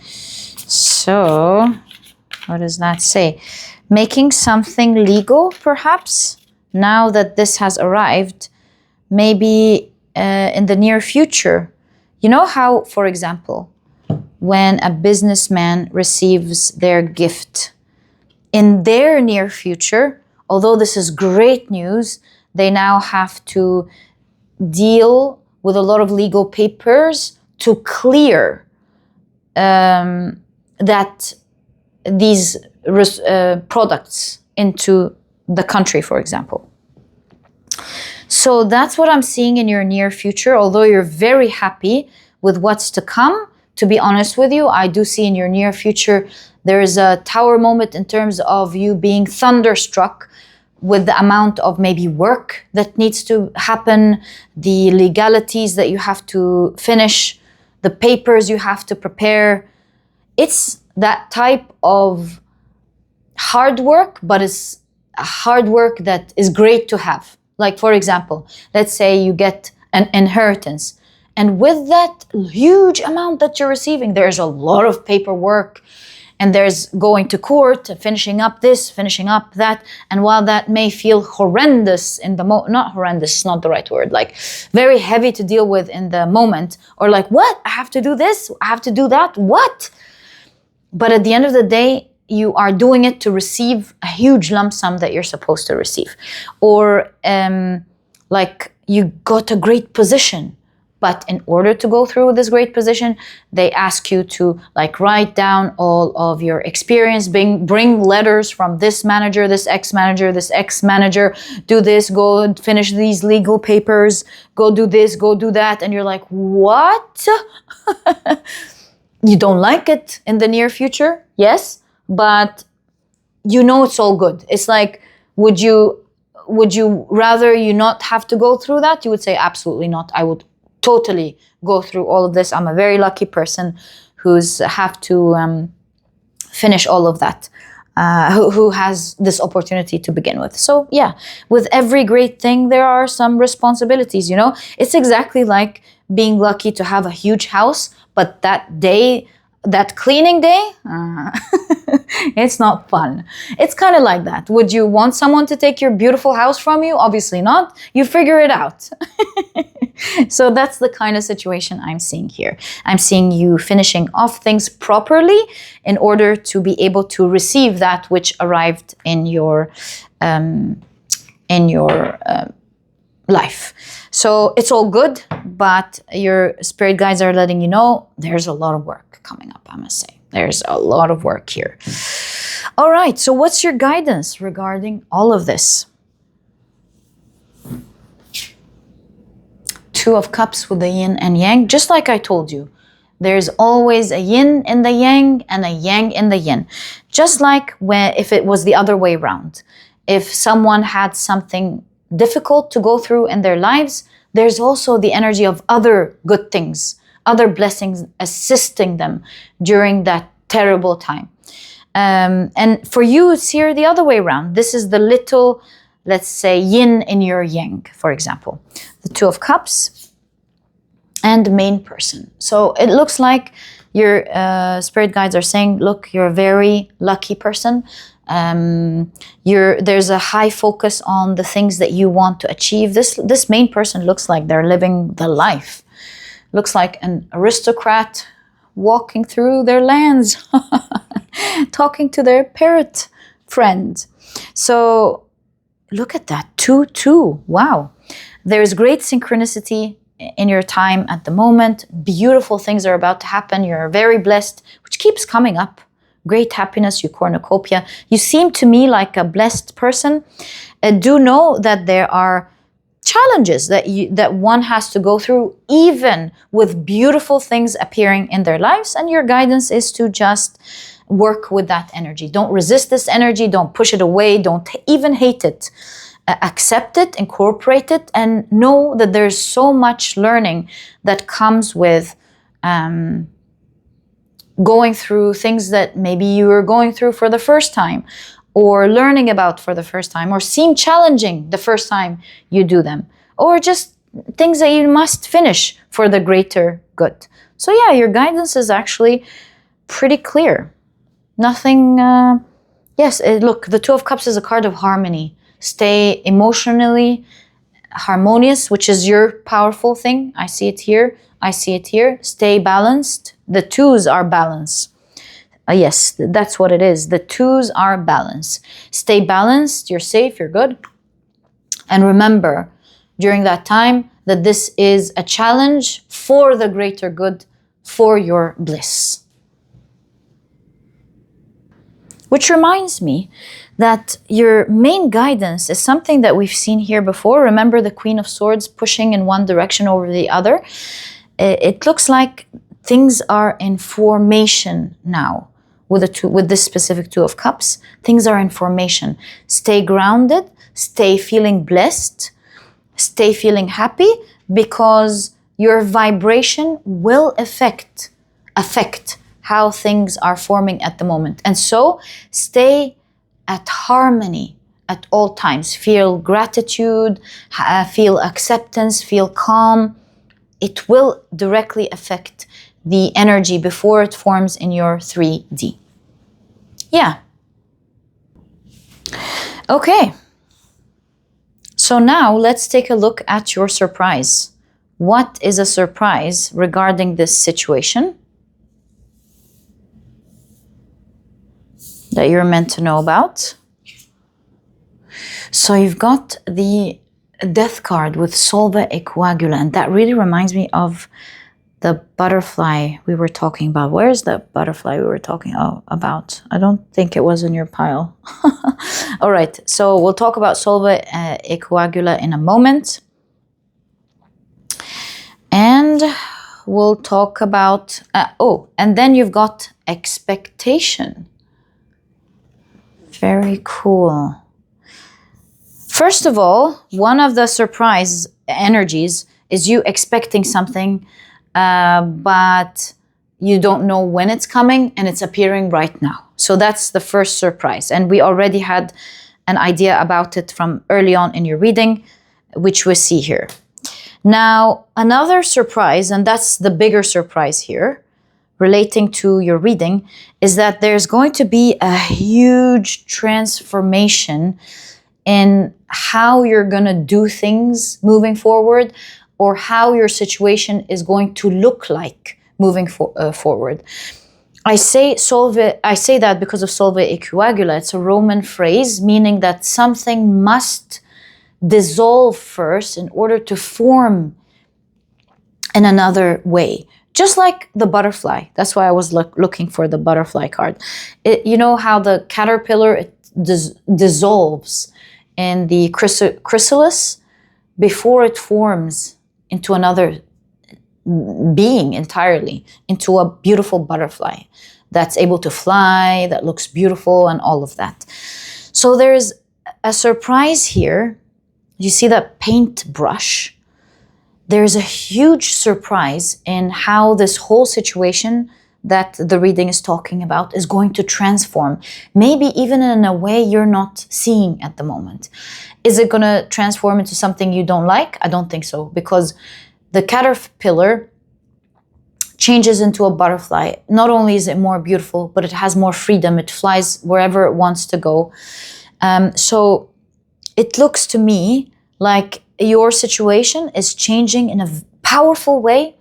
So, what does that say? Making something legal, perhaps? Now that this has arrived, maybe in the near future. You know how, for example, when a businessman receives their gift, in their near future, although this is great news, they now have to deal with a lot of legal papers to clear that these products into the country, for example. So that's what I'm seeing in your near future. Although you're very happy with what's to come, to be honest with you, I do see in your near future there is a Tower moment in terms of you being thunderstruck with the amount of maybe work that needs to happen, the legalities that you have to finish, the papers you have to prepare. It's that type of hard work, but it's a hard work that is great to have. Like, for example, let's say you get an inheritance, and with that huge amount that you're receiving, there's a lot of paperwork, and there's going to court, finishing up this, finishing up that. And while that may feel horrendous in the not horrendous, it's not the right word, like very heavy to deal with in the moment, or like, what? I have to do this, I have to do that, what? But at the end of the day, you are doing it to receive a huge lump sum that you're supposed to receive. Or like you got a great position, but in order to go through this great position, they ask you to like write down all of your experience, bring letters from this manager, this ex-manager, this ex-manager, do this, go and finish these legal papers, go do this, go do that. And you're like, what? You don't like it in the near future? Yes, but you know it's all good. It's like, would you rather you not have to go through that? You would say, absolutely not. I would totally go through all of this. I'm a very lucky person who's have to finish all of that, who has this opportunity to begin with. So yeah, with every great thing, there are some responsibilities, you know? It's exactly like being lucky to have a huge house, but that day, that cleaning day, it's not fun. It's kind of like that. Would you want someone to take your beautiful house from you? Obviously not. You figure it out. So that's the kind of situation I'm seeing here. I'm seeing you finishing off things properly in order to be able to receive that which arrived in your life. So it's all good, but your spirit guides are letting you know there's a lot of work coming up, I must say. There's a lot of work here. All right, so what's your guidance regarding all of this? Two of Cups with the yin and yang. Just like I told you, there's always a yin in the yang and a yang in the yin. Just like if it was the other way around. If someone had something difficult to go through in their lives, there's also the energy of other good things, other blessings assisting them during that terrible time. And for you, it's here the other way around. This is the little, let's say, yin in your yang, for example. The Two of Cups and main person. So it looks like your spirit guides are saying, look, you're a very lucky person. There's a high focus on the things that you want to achieve. This main person looks like they're living the life. Looks like an aristocrat walking through their lands, talking to their parrot friend. So look at that, 2-2. Wow. There's great synchronicity in your time at the moment. Beautiful things are about to happen. You're very blessed, which keeps coming up. Great happiness, your cornucopia. You seem to me like a blessed person. Do know that there are challenges that one has to go through, even with beautiful things appearing in their lives. And your guidance is to just work with that energy. Don't resist this energy. Don't push it away. Don't even hate it. Accept it, incorporate it, and know that there's so much learning that comes with going through things that maybe you were going through for the first time, or learning about for the first time, or seem challenging the first time you do them, or just things that you must finish for the greater good. So yeah, your guidance is actually pretty clear. Nothing, look, the Two of Cups is a card of harmony. Stay emotionally harmonious, which is your powerful thing. I see it here. I see it here. Stay balanced. The twos are balance. Yes, that's what it is. The twos are balance. Stay balanced. You're safe. You're good. And remember, during that time, that this is a challenge for the greater good, for your bliss. Which reminds me that your main guidance is something that we've seen here before. Remember the Queen of Swords pushing in one direction over the other? It looks like things are in formation now with this specific Two of Cups. Things are in formation. Stay grounded, stay feeling blessed, stay feeling happy, because your vibration will affect how things are forming at the moment. And so stay at harmony at all times. Feel gratitude, feel acceptance, feel calm. It will directly affect the energy before it forms in your 3D. Yeah. Okay. So now let's take a look at your surprise. What is a surprise regarding this situation that you're meant to know about? So you've got the death card with Solva e Coagula, and that really reminds me of the butterfly we were talking about. Where's the butterfly we were talking about? I don't think it was in your pile. All right, so we'll talk about Solva e Coagula in a moment. And we'll talk about, and then you've got expectation. Very cool. First of all, one of the surprise energies is you expecting something, but you don't know when it's coming and it's appearing right now. So that's the first surprise. And we already had an idea about it from early on in your reading, which we see here. Now, another surprise, and that's the bigger surprise here, relating to your reading, is that there's going to be a huge transformation in how you're going to do things moving forward, or how your situation is going to look like moving forward. I say that because of Solva e Coagula. It's a Roman phrase meaning that something must dissolve first in order to form in another way. Just like the butterfly. That's why I was looking for the butterfly card. You know how the caterpillar dissolves in the chrysalis before it forms into another being entirely, into a beautiful butterfly that's able to fly, that looks beautiful, and all of that. So there's a surprise here. You see that paintbrush? There's a huge surprise in how this whole situation that the reading is talking about is going to transform, maybe even in a way you're not seeing at the moment. Is it going to transform into something you don't like? I don't think so, because the caterpillar changes into a butterfly. Not only is it more beautiful, but it has more freedom. It flies wherever it wants to go. So it looks to me like your situation is changing in a powerful way,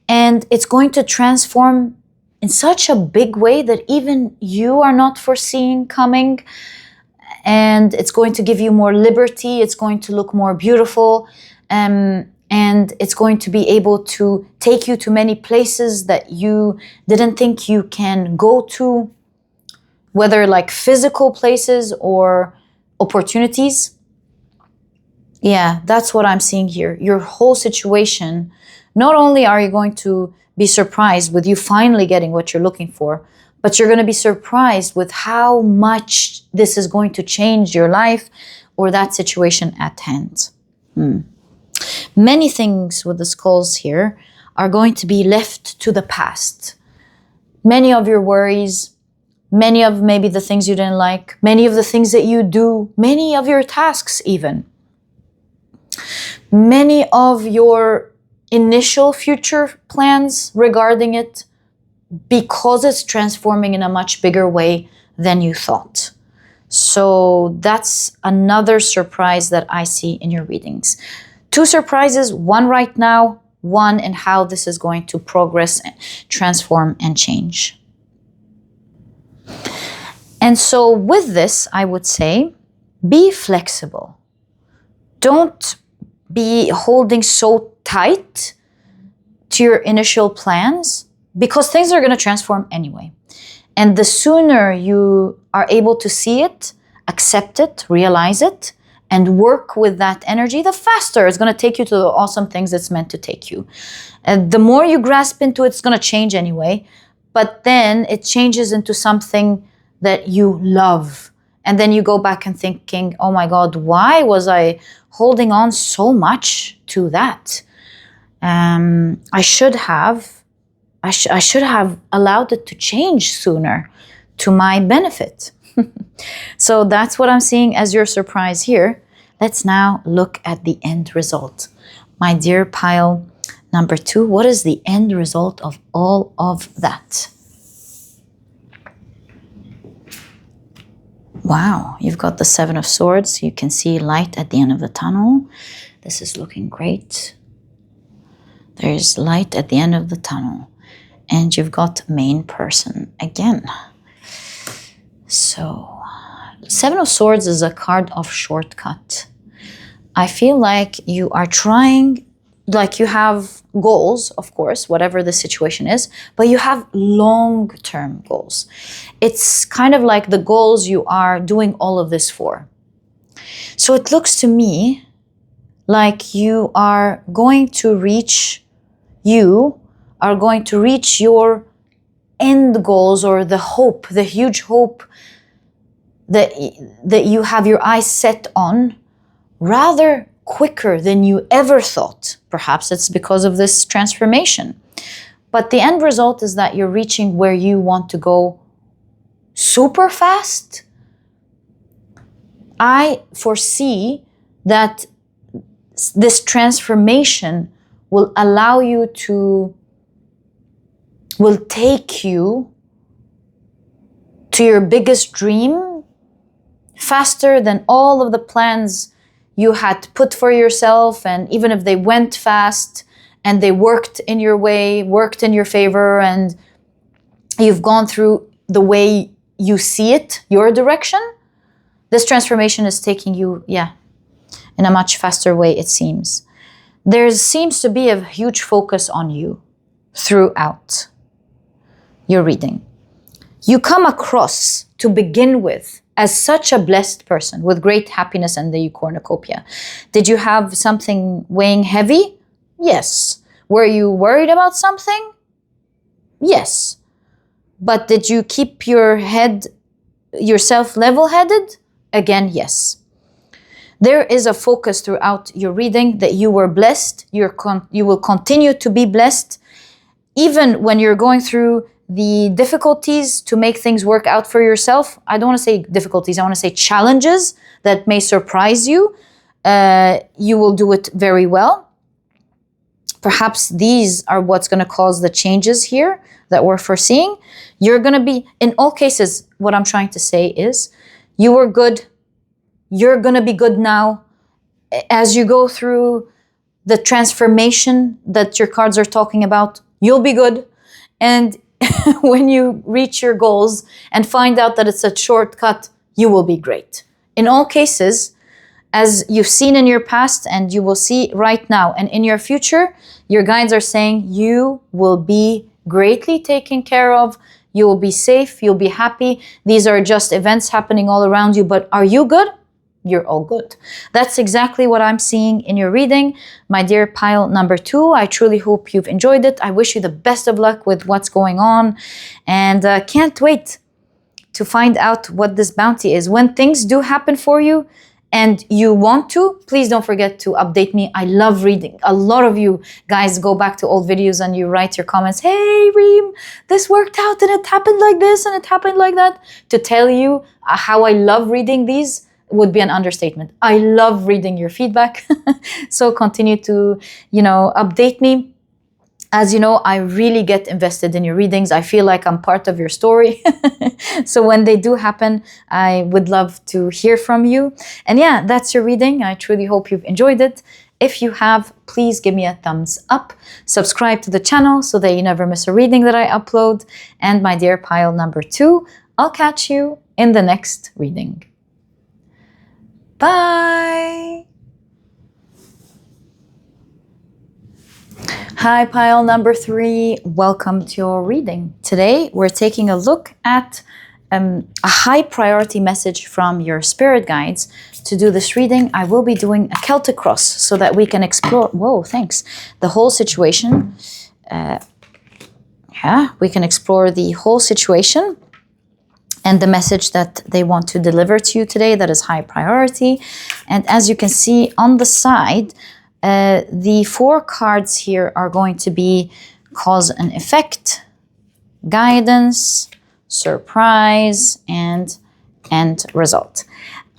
and it's going to transform in such a big way that even you are not foreseeing coming. And it's going to give you more liberty. It's going to look more beautiful. And it's going to be able to take you to many places that you didn't think you can go to, whether like physical places or opportunities. Yeah, that's what I'm seeing here. Your whole situation, not only are you going to be surprised with you finally getting what you're looking for, but you're going to be surprised with how much this is going to change your life or that situation at hand. Many things with the skulls here are going to be left to the past. Many of your worries, many of maybe the things you didn't like, many of the things that you do, many of your tasks even. Many of your initial future plans regarding it, because it's transforming in a much bigger way than you thought. So that's another surprise that I see in your readings. 2 surprises, one right now, one in how this is going to progress, transform, and change. And so with this, I would say, be flexible. Don't be holding so tight to your initial plans, because things are going to transform anyway. And the sooner you are able to see it, accept it, realize it, and work with that energy, the faster it's going to take you to the awesome things it's meant to take you. And the more you grasp into it, it's going to change anyway. But then it changes into something that you love. And then you go back and thinking, oh my God, why was I holding on so much to that? I should have allowed it to change sooner to my benefit. So that's what I'm seeing as your surprise here. Let's now look at the end result. My dear pile number 2, what is the end result of all of that? Wow, you've got the 7 of Swords. You can see light at the end of the tunnel. This is looking great. There's light at the end of the tunnel. And you've got main person again. So, 7 of Swords is a card of shortcut. I feel like you are trying, like you have goals, of course, whatever the situation is, but you have long-term goals. It's kind of like the goals you are doing all of this for. So it looks to me like you are going to reach your end goals, or the hope, the huge hope that you have your eyes set on, rather quicker than you ever thought. Perhaps it's because of this transformation. But the end result is that you're reaching where you want to go super fast. I foresee that this transformation will take you to your biggest dream faster than all of the plans you had put for yourself. And even if they went fast and they worked in your way, worked in your favor, and you've gone through the way you see it, your direction, this transformation is taking you, in a much faster way, it seems. There seems to be a huge focus on you throughout your reading. You come across, to begin with, as such a blessed person with great happiness and the cornucopia. Did you have something weighing heavy? Yes. Were you worried about something? Yes. But did you keep yourself level-headed? Again, yes. There is a focus throughout your reading that you were blessed. You will continue to be blessed, even when you're going through the difficulties to make things work out for yourself. I don't want to say difficulties, I want to say challenges that may surprise you. You will do it very well. Perhaps these are what's going to cause the changes here that we're foreseeing. You're going to be, in all cases, what I'm trying to say is, you were good. You're going to be good now. As you go through the transformation that your cards are talking about, you'll be good. And when you reach your goals and find out that it's a shortcut, you will be great. In all cases, as you've seen in your past and you will see right now and in your future, your guides are saying you will be greatly taken care of. You will be safe. You'll be happy. These are just events happening all around you, but are you good? You're all good. That's exactly what I'm seeing in your reading. My dear pile number 2, I truly hope you've enjoyed it. I wish you the best of luck with what's going on, and can't wait to find out what this bounty is. When things do happen for you and you want to, please don't forget to update me. I love reading. A lot of you guys go back to old videos and you write your comments. Hey, Reem, this worked out and it happened like this and it happened like that. To tell you how I love reading these would be an understatement. I love reading your feedback. So continue to, update me. As you know, I really get invested in your readings. I feel like I'm part of your story. So when they do happen, I would love to hear from you. And that's your reading. I truly hope you've enjoyed it. If you have, please give me a thumbs up. Subscribe to the channel so that you never miss a reading that I upload. And my dear pile number 2, I'll catch you in the next reading. Bye. Hi, pile number 3. Welcome to your reading. Today, we're taking a look at a high priority message from your spirit guides. To do this reading, I will be doing a Celtic cross so that we can explore, the whole situation. We can explore the whole situation and the message that they want to deliver to you today that is high priority. And as you can see on the side, the 4 cards here are going to be cause and effect, guidance, surprise, and end result.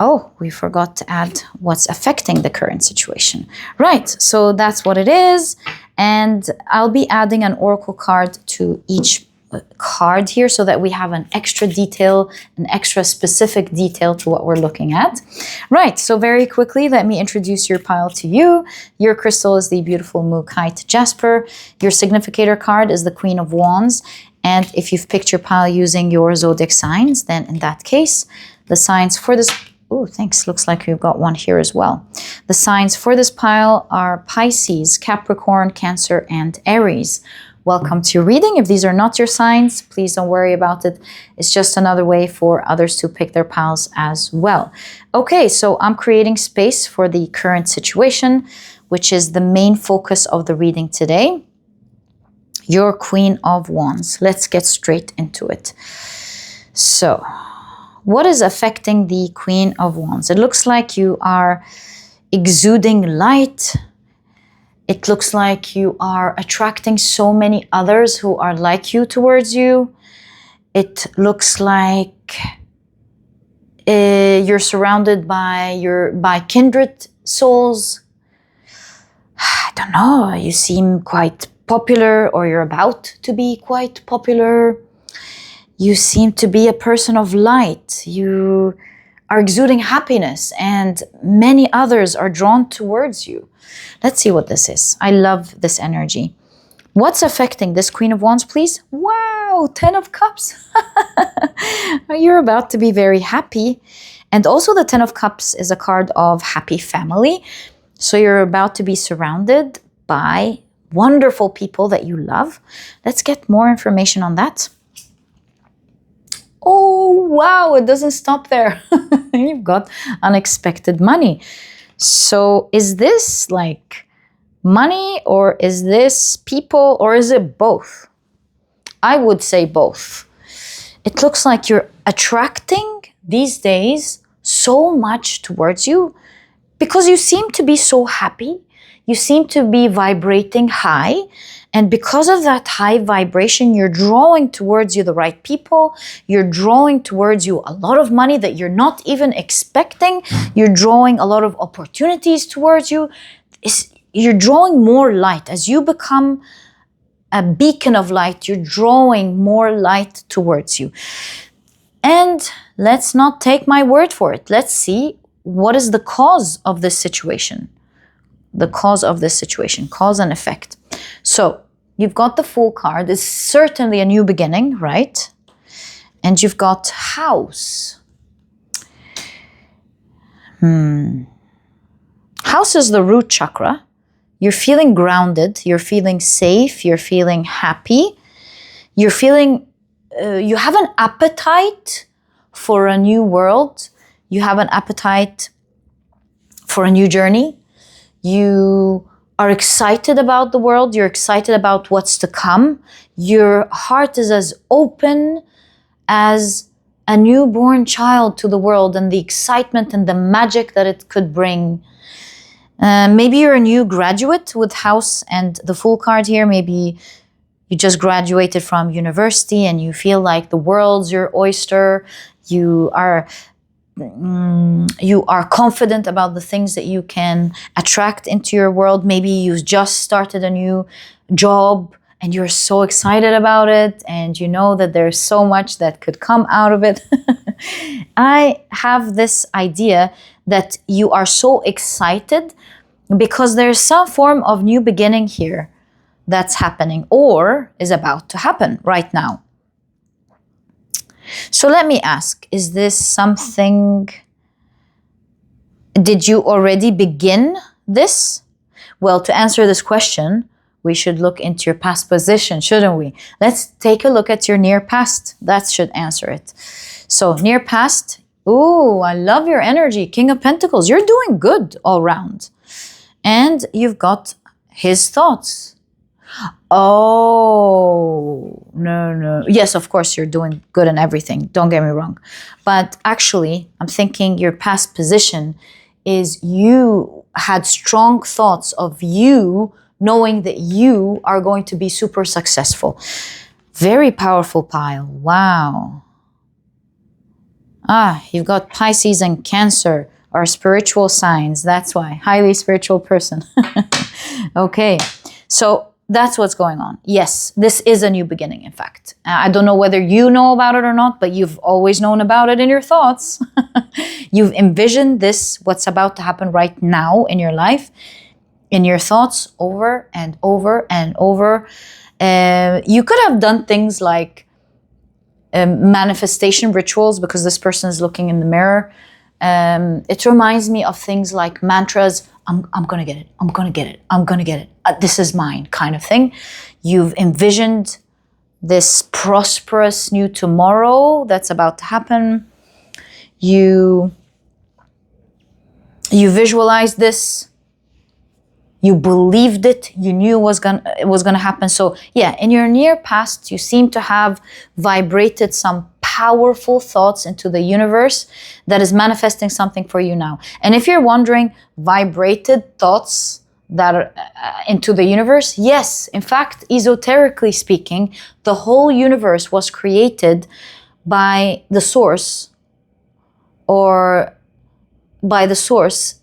Oh, we forgot to add what's affecting the current situation. Right, so that's what it is. And I'll be adding an oracle card to each card here so that we have an extra detail, an extra specific detail to what we're looking at. Right, so very quickly, let me introduce your pile to you. Your crystal is the beautiful Mookaite Jasper. Your significator card is the Queen of Wands. And if you've picked your pile using your zodiac signs, then in that case, the signs for this... Oh, thanks. Looks like we've got one here as well. The signs for this pile are Pisces, Capricorn, Cancer, and Aries. Welcome to your reading. If these are not your signs, please don't worry about it. It's just another way for others to pick their piles as well. Okay, so I'm creating space for the current situation, which is the main focus of the reading today. Your Queen of Wands. Let's get straight into it. So, what is affecting the Queen of Wands? It looks like you are exuding light. It looks like you are attracting so many others who are like you towards you. It looks like you're surrounded by kindred souls. I don't know, you seem quite popular, or you're about to be quite popular. You seem to be a person of light. You are exuding happiness, and many others are drawn towards you. Let's see what this is. I love this energy. What's affecting this Queen of Wands, please? Wow, 10 of Cups. You're about to be very happy. And also the 10 of Cups is a card of happy family. So you're about to be surrounded by wonderful people that you love. Let's get more information on that. Oh, wow, it doesn't stop there. You've got unexpected money. So is this like money, or is this people, or is it both? I would say both. It looks like you're attracting these days so much towards you because you seem to be so happy. You seem to be vibrating high. And because of that high vibration, you're drawing towards you the right people. You're drawing towards you a lot of money that you're not even expecting. You're drawing a lot of opportunities towards you. You're drawing more light. As you become a beacon of light, you're drawing more light towards you. And let's not take my word for it. Let's see what is the cause of this situation. The cause of this situation, cause and effect. So you've got the Fool card. It's certainly a new beginning, right? And you've got House. House is the root chakra. You're feeling grounded. You're feeling safe. You're feeling happy. You're feeling, you have an appetite for a new world. You have an appetite for a new journey. You are excited about the world. You're excited about what's to come. Your heart is as open as a newborn child to the world and the excitement and the magic that it could bring. Maybe you're a new graduate with House and the Fool card here. Maybe you just graduated from university and you feel like the world's your oyster. You are confident about the things that you can attract into your world. Maybe you've just started a new job and you're so excited about it, and you know that there's so much that could come out of it. I have this idea that you are so excited because there's some form of new beginning here that's happening or is about to happen right now. So let me ask, is this something, did you already begin this? Well, to answer this question, we should look into your past position, shouldn't we? Let's take a look at your near past. That should answer it. So near past, ooh, I love your energy. King of Pentacles, you're doing good all round. And you've got his thoughts. Oh, no. Yes, of course, you're doing good in everything. Don't get me wrong. But actually, I'm thinking your past position is you had strong thoughts of you knowing that you are going to be super successful. Very powerful pile. Wow. You've got Pisces and Cancer are spiritual signs. That's why. Highly spiritual person. Okay. So that's what's going on. Yes, this is a new beginning, in fact. I don't know whether you know about it or not, but you've always known about it in your thoughts. You've envisioned this, what's about to happen right now in your life, in your thoughts over and over and over. You could have done things like manifestation rituals because this person is looking in the mirror. It reminds me of things like mantras. I'm going to get it. I'm going to get it. I'm going to get it. This is mine kind of thing. You've envisioned this prosperous new tomorrow that's about to happen. You visualized this. You believed it. You knew it was gonna happen. So yeah, in your near past, you seem to have vibrated some powerful thoughts into the universe that is manifesting something for you now. And if you're wondering, vibrated thoughts that are into the universe, yes, in fact, esoterically speaking, the whole universe was created by the source, or by the source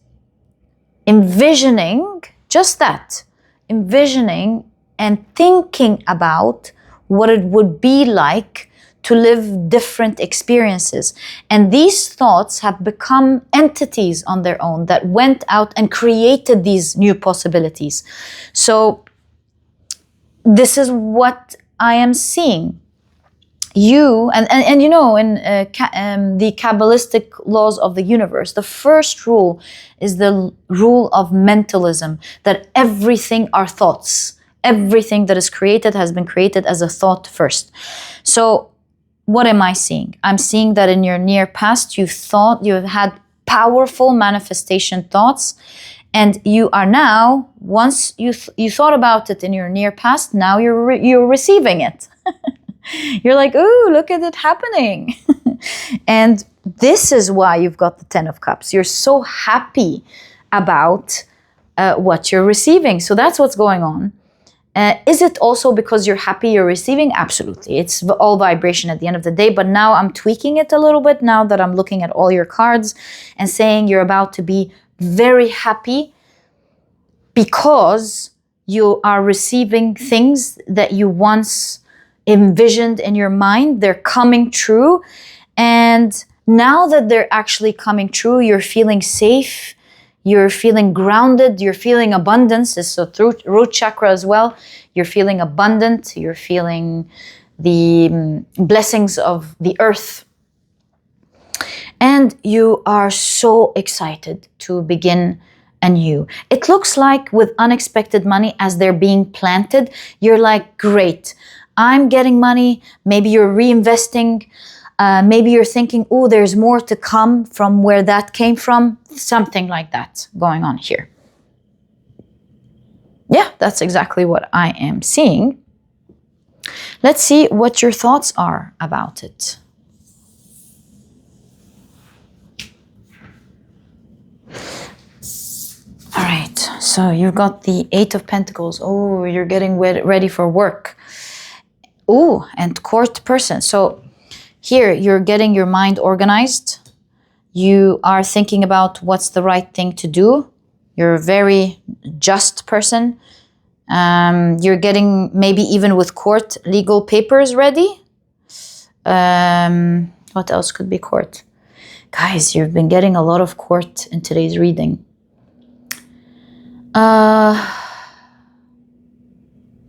envisioning just that, envisioning and thinking about what it would be like to live different experiences. And these thoughts have become entities on their own that went out and created these new possibilities. So this is what I am seeing. You, and you know, in the Kabbalistic laws of the universe, the first rule is the rule of mentalism, that everything are thoughts. Everything that is created has been created as a thought first. So what am I seeing? I'm seeing that in your near past, you've had powerful manifestation thoughts, and you are now, once you thought about it in your near past, now you're receiving it. You're like, ooh, look at it happening. And this is why you've got the 10 of Cups. You're so happy about what you're receiving. So that's what's going on. Is it also because you're happy you're receiving? Absolutely. It's all vibration at the end of the day. But now I'm tweaking it a little bit now that I'm looking at all your cards and saying you're about to be very happy because you are receiving things that you once envisioned in your mind. They're coming true, and now that they're actually coming true, you're feeling safe, you're feeling grounded, you're feeling abundance. It's a root chakra as well. You're feeling abundant, you're feeling the blessings of the earth, and you are so excited to begin anew. It looks like with unexpected money as they're being planted, you're like, great, I'm getting money. Maybe you're reinvesting. Maybe you're thinking, oh, there's more to come from where that came from. Something like that going on here. Yeah, that's exactly what I am seeing. Let's see what your thoughts are about it. All right, so you've got the 8 of Pentacles. Oh, you're getting ready for work. Ooh, and court person. So here you're getting your mind organized. You are thinking about what's the right thing to do. You're a very just person. You're getting maybe even with court legal papers ready. What else could be court? Guys, you've been getting a lot of court in today's reading.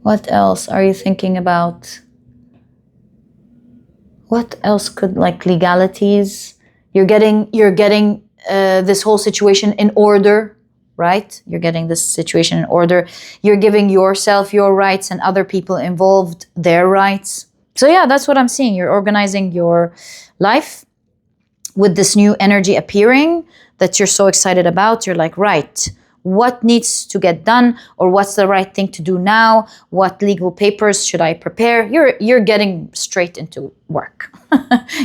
What else are you thinking about? What else could, like, legalities? You're getting this whole situation in order, right? You're getting this situation in order. You're giving yourself your rights and other people involved their rights. So yeah, that's what I'm seeing. You're organizing your life with this new energy appearing that you're so excited about. You're like, right, what needs to get done, or what's the right thing to do now? What legal papers should I prepare? You're getting straight into work.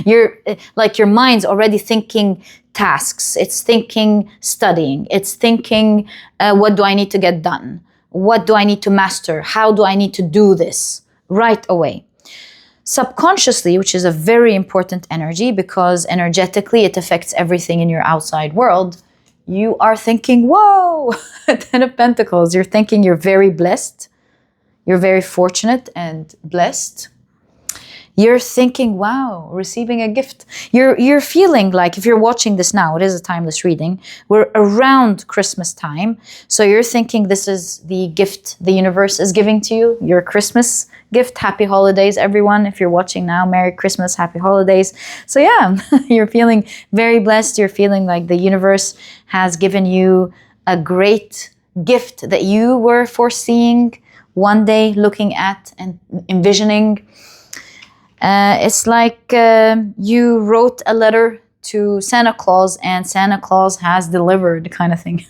You're like, your mind's already thinking tasks. It's thinking studying. It's thinking, what do I need to get done? What do I need to master? How do I need to do this right away? Subconsciously, which is a very important energy because energetically it affects everything in your outside world, you are thinking, whoa, Ten of Pentacles. You're thinking you're very blessed. You're very fortunate and blessed. You're thinking, wow, receiving a gift. You're feeling like, if you're watching this now, it is a timeless reading. We're around Christmas time. So you're thinking this is the gift the universe is giving to you, your Christmas gift. Happy holidays, everyone. If you're watching now, Merry Christmas, Happy Holidays. So yeah, you're feeling very blessed. You're feeling like the universe has given you a great gift that you were foreseeing one day, looking at and envisioning. It's like you wrote a letter to Santa Claus and Santa Claus has delivered, kind of thing.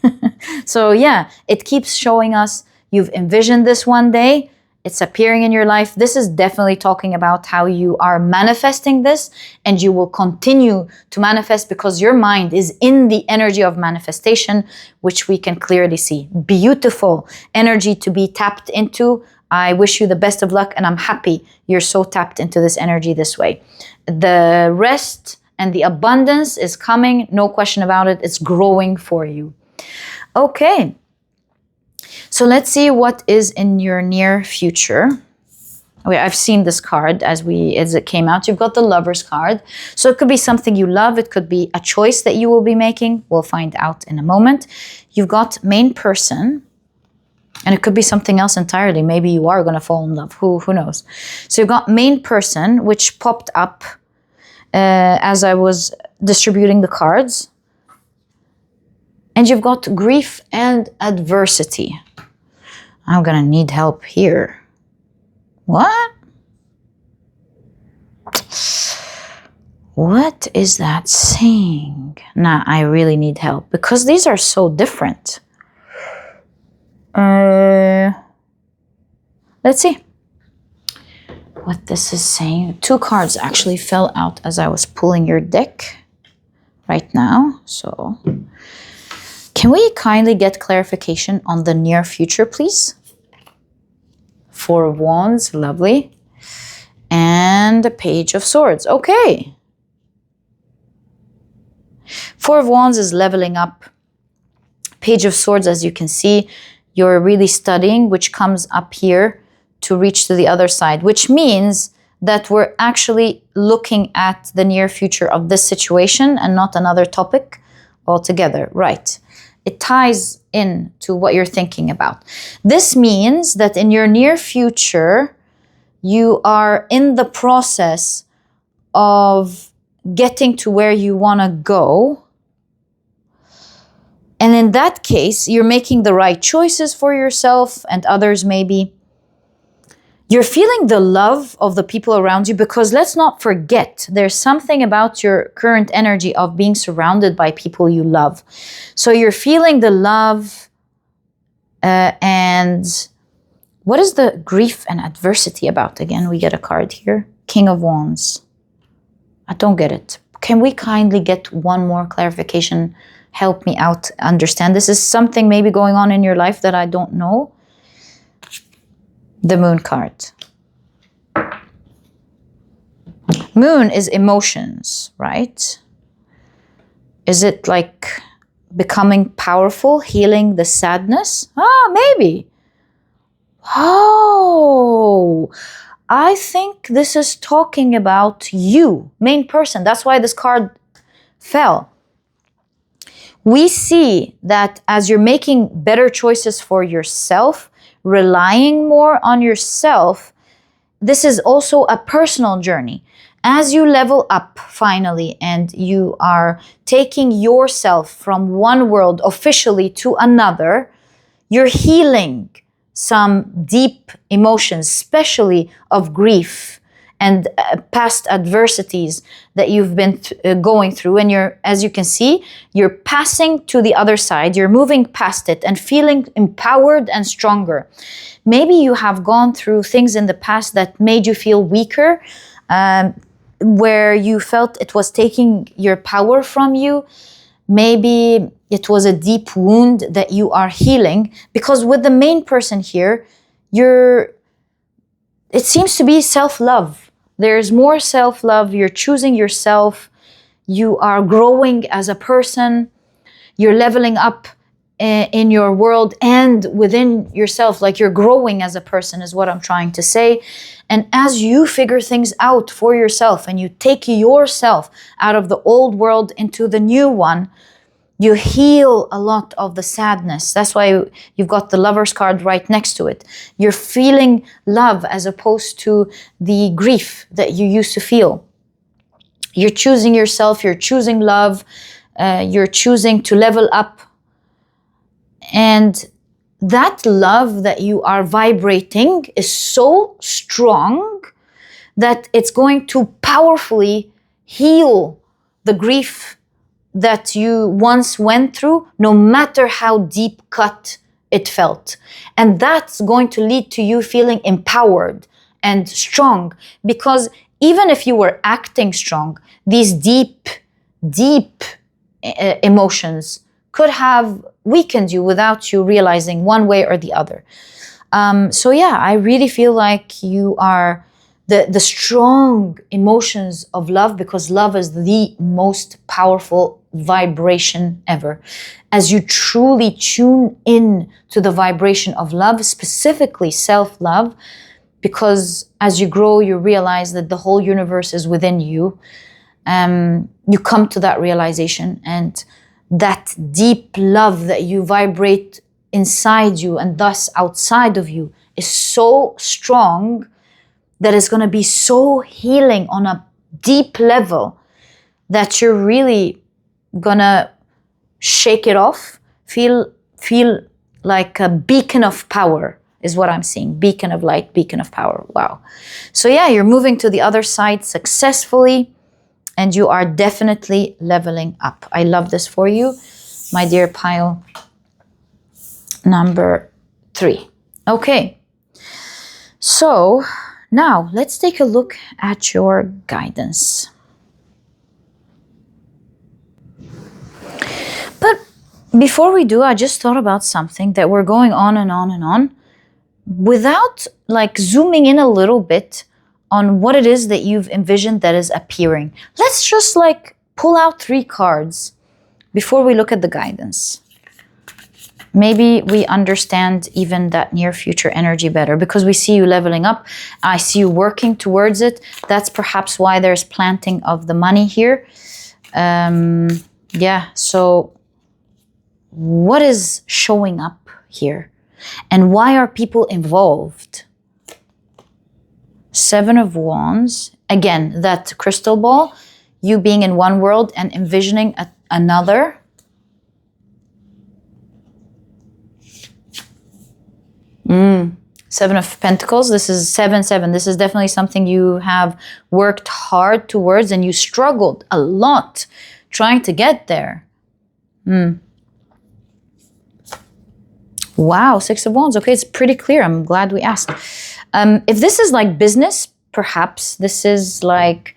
So yeah, it keeps showing us you've envisioned this one day. It's appearing in your life. This is definitely talking about how you are manifesting this, and you will continue to manifest because your mind is in the energy of manifestation, which we can clearly see. Beautiful energy to be tapped into. I wish you the best of luck, and I'm happy you're so tapped into this energy this way. The rest and the abundance is coming, no question about it. It's growing for you. Okay. So let's see what is in your near future. Okay, I've seen this card as it came out. You've got the Lover's card. So it could be something you love. It could be a choice that you will be making. We'll find out in a moment. You've got main person. And it could be something else entirely. Maybe you are going to fall in love. Who knows? So you've got main person, which popped up as I was distributing the cards. And you've got grief and adversity. I'm going to need help here. What? What is that saying? Nah, I really need help because these are so different. Let's see what this is saying. Two cards actually fell out as I was pulling your deck right now. So can we kindly get clarification on the near future, please? Four of Wands, lovely. And the Page of Swords, okay. Four of Wands is leveling up. Page of Swords, as you can see, you're really studying, which comes up here to reach to the other side, which means that we're actually looking at the near future of this situation and not another topic altogether, right? It ties in to what you're thinking about. This means that in your near future, you are in the process of getting to where you want to go. And in that case, you're making the right choices for yourself and others maybe. You're feeling the love of the people around you because let's not forget, there's something about your current energy of being surrounded by people you love. So you're feeling the love and what is the grief and adversity about? Again, we get a card here. King of Wands. I don't get it. Can we kindly get one more clarification? Help me out understand. This is something maybe going on in your life that I don't know. The Moon card. Moon is emotions, right? Is it like becoming powerful, healing the sadness? Maybe. Oh, I think this is talking about you, main person. That's why this card fell. We see that as you're making better choices for yourself, relying more on yourself, this is also a personal journey. As you level up finally and you are taking yourself from one world officially to another, you're healing some deep emotions, especially of grief and past adversities that you've been going through. And as you can see, you're passing to the other side. You're moving past it and feeling empowered and stronger. Maybe you have gone through things in the past that made you feel weaker, where you felt it was taking your power from you. Maybe it was a deep wound that you are healing, because with the main person here, it seems to be self-love. There's more self-love. You're choosing yourself. You are growing as a person. You're leveling up in your world and within yourself. Like you're growing as a person is what I'm trying to say. And as you figure things out for yourself and you take yourself out of the old world into the new one, you heal a lot of the sadness. That's why you've got the Lover's card right next to it. You're feeling love as opposed to the grief that you used to feel. You're choosing yourself, you're choosing love, you're choosing to level up. And that love that you are vibrating is so strong that it's going to powerfully heal the grief that you once went through, no matter how deep cut it felt. And that's going to lead to you feeling empowered and strong, because even if you were acting strong, these deep emotions could have weakened you without you realizing one way or the other. So yeah, I really feel like you are the strong emotions of love, because love is the most powerful vibration ever. As you truly tune in to the vibration of love, specifically self-love, because as you grow, you realize that the whole universe is within you. You come to that realization, and that deep love that you vibrate inside you and thus outside of you is so strong that it's going to be so healing on a deep level that you're really going to shake it off, feel like a beacon of power is what I'm seeing. Beacon of light, beacon of power. Wow. So yeah, you're moving to the other side successfully, and you are definitely leveling up. I love this for you, my dear pile number 3. Okay. So now let's take a look at your guidance. But before we do, I just thought about something that we're going on and on and on without like zooming in a little bit on what it is that you've envisioned that is appearing. Let's just like pull out 3 cards before we look at the guidance. Maybe we understand even that near future energy better, because we see you leveling up. I see you working towards it. That's perhaps why there's planting of the money here. Yeah, so what is showing up here? And why are people involved? 7 of Wands. Again, that crystal ball, you being in one world and envisioning another. Seven of Pentacles. This is 7-7. This is definitely something you have worked hard towards, and you struggled a lot trying to get there. Wow, 6 of Wands. Okay, it's pretty clear. I'm glad we asked. If this is like business, perhaps this is like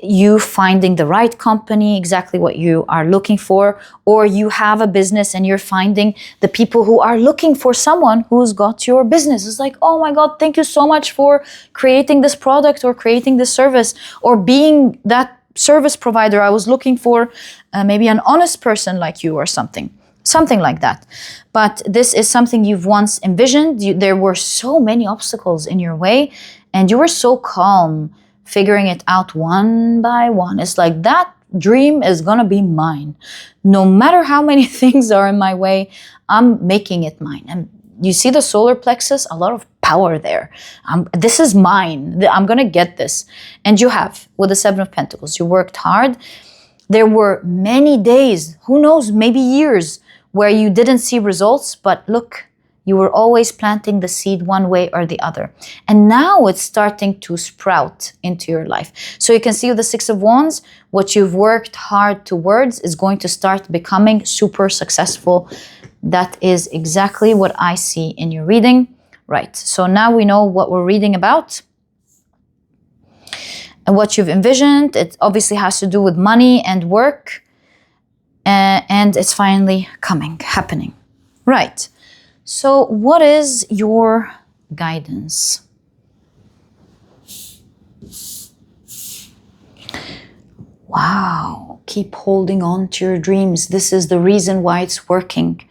you finding the right company, exactly what you are looking for, or you have a business and you're finding the people who are looking for someone who's got your business. It's like, oh my God, thank you so much for creating this product or creating this service or being that service provider. I was looking for maybe an honest person like you or something like that. But this is something you've once envisioned. There were so many obstacles in your way, and you were so calm, figuring it out one by one. It's like, that dream is gonna be mine. No matter how many things are in my way, I'm making it mine. And you see the solar plexus, a lot of power there. This is mine. I'm gonna get this. And you have, with the 7 of Pentacles, you worked hard. There were many days, who knows, maybe years, where you didn't see results, but look, you were always planting the seed one way or the other. And now it's starting to sprout into your life. So you can see with the 6 of Wands, what you've worked hard towards is going to start becoming super successful. That is exactly what I see in your reading. Right, so now we know what we're reading about and what you've envisioned. It obviously has to do with money and work. And it's finally happening. Right. So what is your guidance? Wow, keep holding on to your dreams. This is the reason why it's working.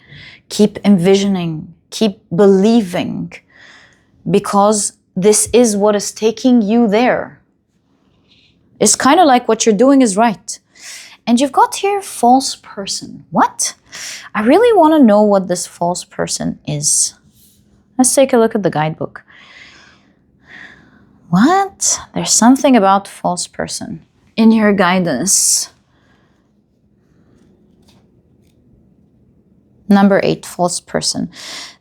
Keep envisioning, keep believing, because this is what is taking you there. It's kind of like what you're doing is right. And you've got here false person. What? I really want to know what this false person is. Let's take a look at the guidebook. What? There's something about false person in your guidance. Number 8, false person.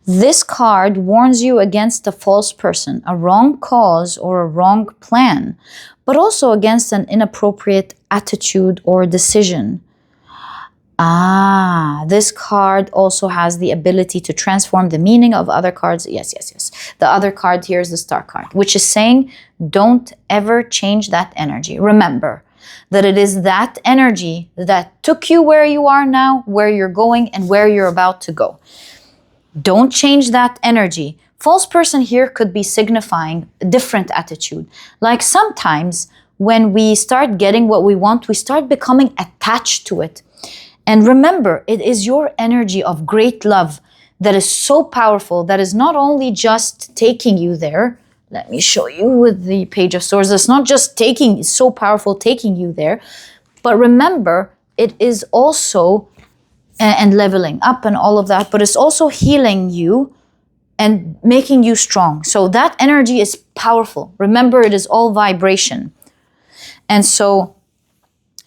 This card warns you against a false person, a wrong cause or a wrong plan, but also against an inappropriate attitude or decision. This card also has the ability to transform the meaning of other cards. Yes. The other card here is the star card, which is saying don't ever change that energy. Remember that it is that energy that took you where you are now, where you're going, and where you're about to go. Don't change that energy. False person here could be signifying a different attitude. Like sometimes when we start getting what we want, we start becoming attached to it. And remember, it is your energy of great love that is so powerful, that is not only just taking you there. Let me show you with the Page of Swords. It's not just taking, it's so powerful taking you there. But remember, it is also, and leveling up and all of that, but it's also healing you and making you strong. So that energy is powerful. Remember, it is all vibration. And so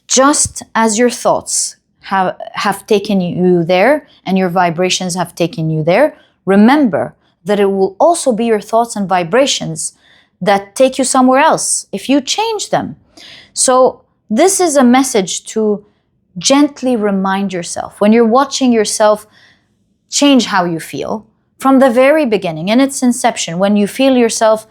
just as your thoughts have taken you there and your vibrations have taken you there, remember that it will also be your thoughts and vibrations that take you somewhere else if you change them. So this is a message to gently remind yourself. When you're watching yourself change how you feel from the very beginning, in its inception, when you feel yourself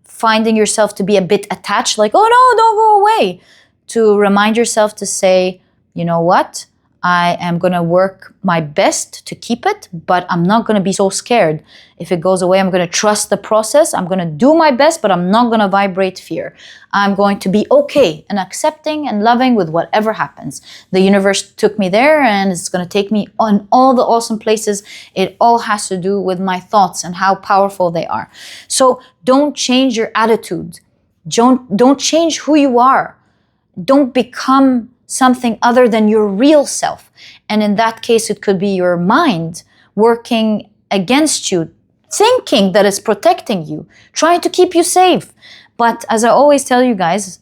finding yourself to be a bit attached, like, oh no, don't go away, to remind yourself to say, you know what? I am going to work my best to keep it, but I'm not going to be so scared. If it goes away, I'm going to trust the process. I'm going to do my best, but I'm not going to vibrate fear. I'm going to be okay and accepting and loving with whatever happens. The universe took me there and it's going to take me on all the awesome places. It all has to do with my thoughts and how powerful they are. So don't change your attitude. Don't change who you are. Don't become something other than your real self. And in that case, it could be your mind working against you, thinking that it's protecting you, trying to keep you safe. But as I always tell you guys,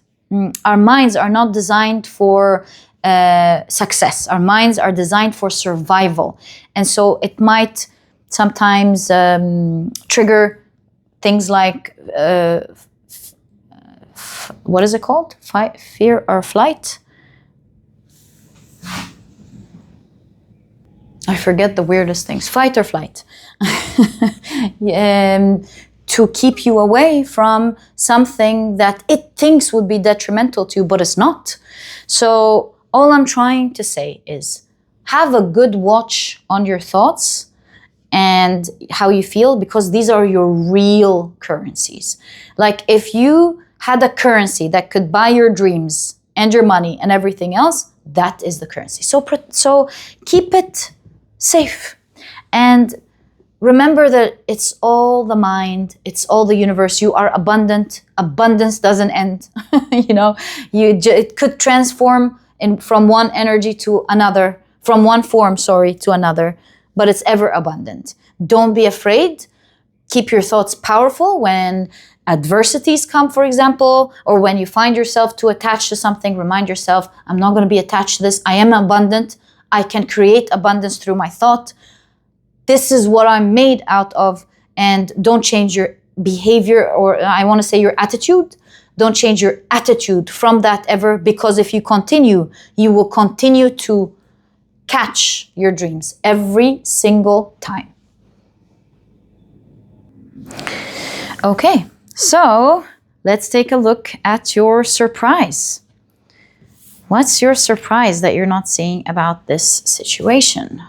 our minds are not designed for success. Our minds are designed for survival. And so it might sometimes trigger things like, what is it called? Fear or flight? I forget the weirdest things. Fight or flight. To keep you away from something that it thinks would be detrimental to you, but it's not. So all I'm trying to say is have a good watch on your thoughts and how you feel, because these are your real currencies. Like if you had a currency that could buy your dreams and your money and everything else, that is the currency. So keep it safe. And remember that it's all the mind, it's all the universe. You are abundant. Abundance doesn't end. It could transform from one energy to another, from one form, to another, but it's ever abundant. Don't be afraid. Keep your thoughts powerful when adversities come, for example, or when you find yourself too attached to something. Remind yourself, I'm not going to be attached to this. I am abundant. I can create abundance through my thought. This is what I'm made out of. And don't change your behavior, or I want to say your attitude. Don't change your attitude from that ever, because if you continue, you will continue to catch your dreams every single time. Okay, so let's take a look at your surprise. What's your surprise that you're not seeing about this situation?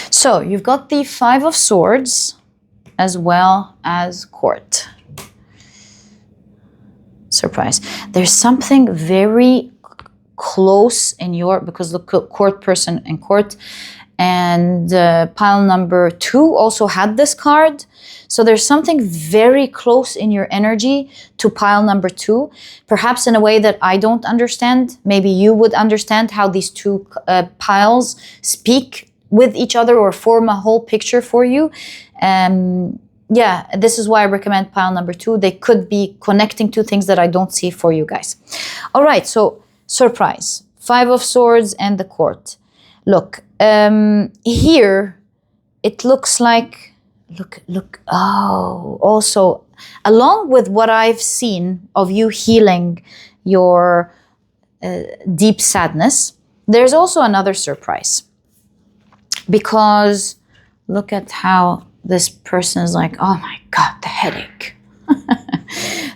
So you've got the 5 of Swords, as well as court. Surprise. There's something very close in your, because the court person in court, and pile number 2 also had this card. So there's something very close in your energy to pile number 2, perhaps in a way that I don't understand. Maybe you would understand how these two piles speak with each other or form a whole picture for you. Yeah, this is why I recommend pile number 2. They could be connecting two things that I don't see for you guys. All right, so surprise. 5 of Swords and the court. Look, here it looks like, look, oh, also, along with what I've seen of you healing your deep sadness, there's also another surprise. Because look at how this person is like, oh my God, the headache.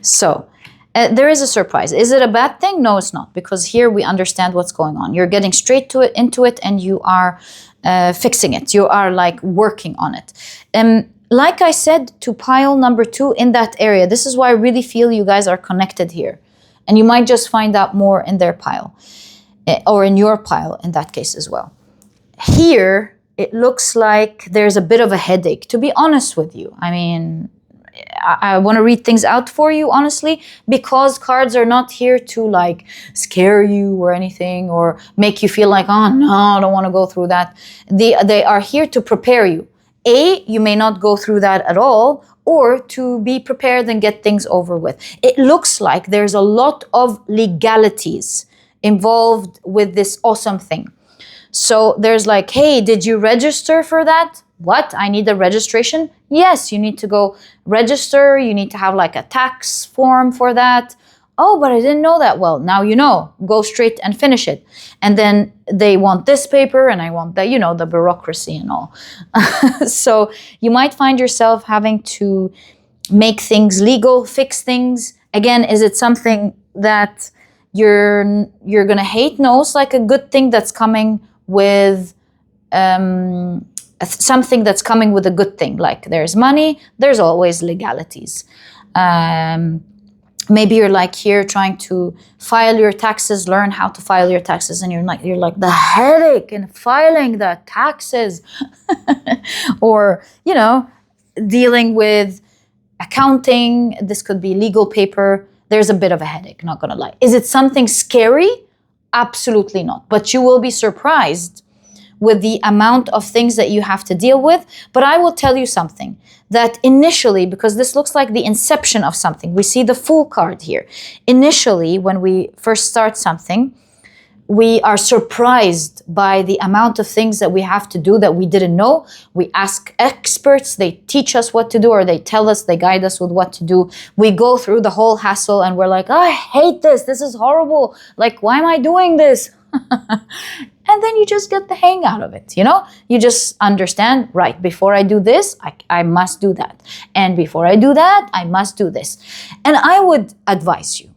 So there is a surprise. Is it a bad thing? No, it's not, because here we understand what's going on. You're getting straight to it, into it, and you are fixing it. You are like working on it. Like I said, to pile number 2 in that area, this is why I really feel you guys are connected here. And you might just find out more in their pile, or in your pile in that case as well. Here, it looks like there's a bit of a headache, to be honest with you. I mean, I want to read things out for you, honestly, because cards are not here to like scare you or anything, or make you feel like, oh no, I don't want to go through that. They are here to prepare you. You may not go through that at all, or to be prepared and get things over with. It looks like there's a lot of legalities involved with this awesome thing. So there's like, hey, did you register for that? What? I need a registration? Yes, you need to go register. You need to have like a tax form for that. Oh, but I didn't know that. Well, now you know. Go straight and finish it. And then they want this paper, and I want that, you know, the bureaucracy and all. So you might find yourself having to make things legal, fix things. Again, is it something that you're gonna hate? No, it's like a good thing that's coming with something that's coming with a good thing. Like there's money, there's always legalities. Maybe you're like here trying to file your taxes, learn how to file your taxes, and you're like the headache in filing the taxes. Or, you know, dealing with accounting. This could be legal paper. There's a bit of a headache, not gonna lie. Is it something scary? Absolutely not. But you will be surprised with the amount of things that you have to deal with. But I will tell you something, that initially, because this looks like the inception of something, we see the Fool card here. Initially, when we first start something, we are surprised by the amount of things that we have to do that we didn't know. We ask experts, they teach us what to do, or they tell us, they guide us with what to do. We go through the whole hassle and we're like, oh, I hate this. This is horrible. Like, why am I doing this? And then you just get the hang out of it, you know? You just understand, right, before I do this, I must do that. And before I do that, I must do this. And I would advise you,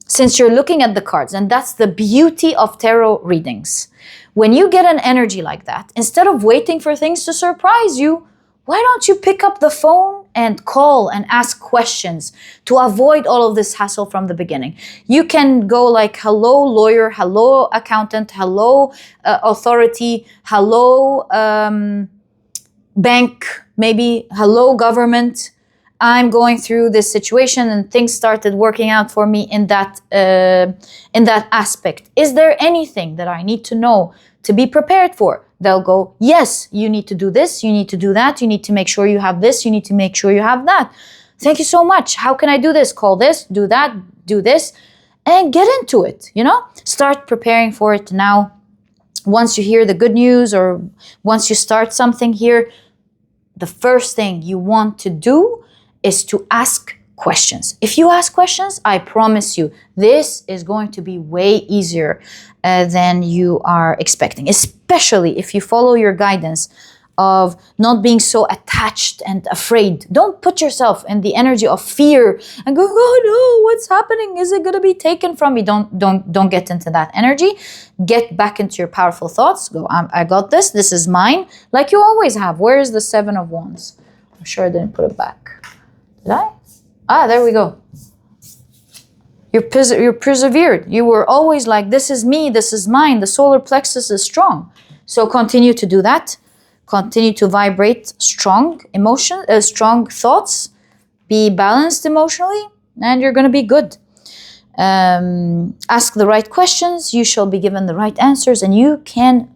since you're looking at the cards, and that's the beauty of tarot readings. When you get an energy like that, instead of waiting for things to surprise you, why don't you pick up the phone and call and ask questions to avoid all of this hassle from the beginning? You can go like, hello lawyer, hello accountant, hello authority, hello bank, maybe hello government. I'm going through this situation and things started working out for me in that aspect. Is there anything that I need to know to be prepared for? They'll go, yes, you need to do this, you need to do that, you need to make sure you have this, you need to make sure you have that. Thank you so much. How can I do this? Call this, do that, do this, and get into it, you know? Start preparing for it now. Once you hear the good news, or once you start something here, the first thing you want to do is to ask questions. If you ask questions, I promise you, this is going to be way easier than you are expecting, especially if you follow your guidance of not being so attached and afraid. Don't put yourself in the energy of fear and go, oh no, what's happening? Is it going to be taken from me? Don't get into that energy. Get back into your powerful thoughts. Go, I got this. This is mine. Like you always have. Where is the 7 of Wands? I'm sure I didn't put it back. Did I? Ah, there we go. You persevered. You were always like, this is me, this is mine. The solar plexus is strong. So continue to do that. Continue to vibrate strong emotion, strong thoughts. Be balanced emotionally, and you're going to be good. Ask the right questions. You shall be given the right answers, and you can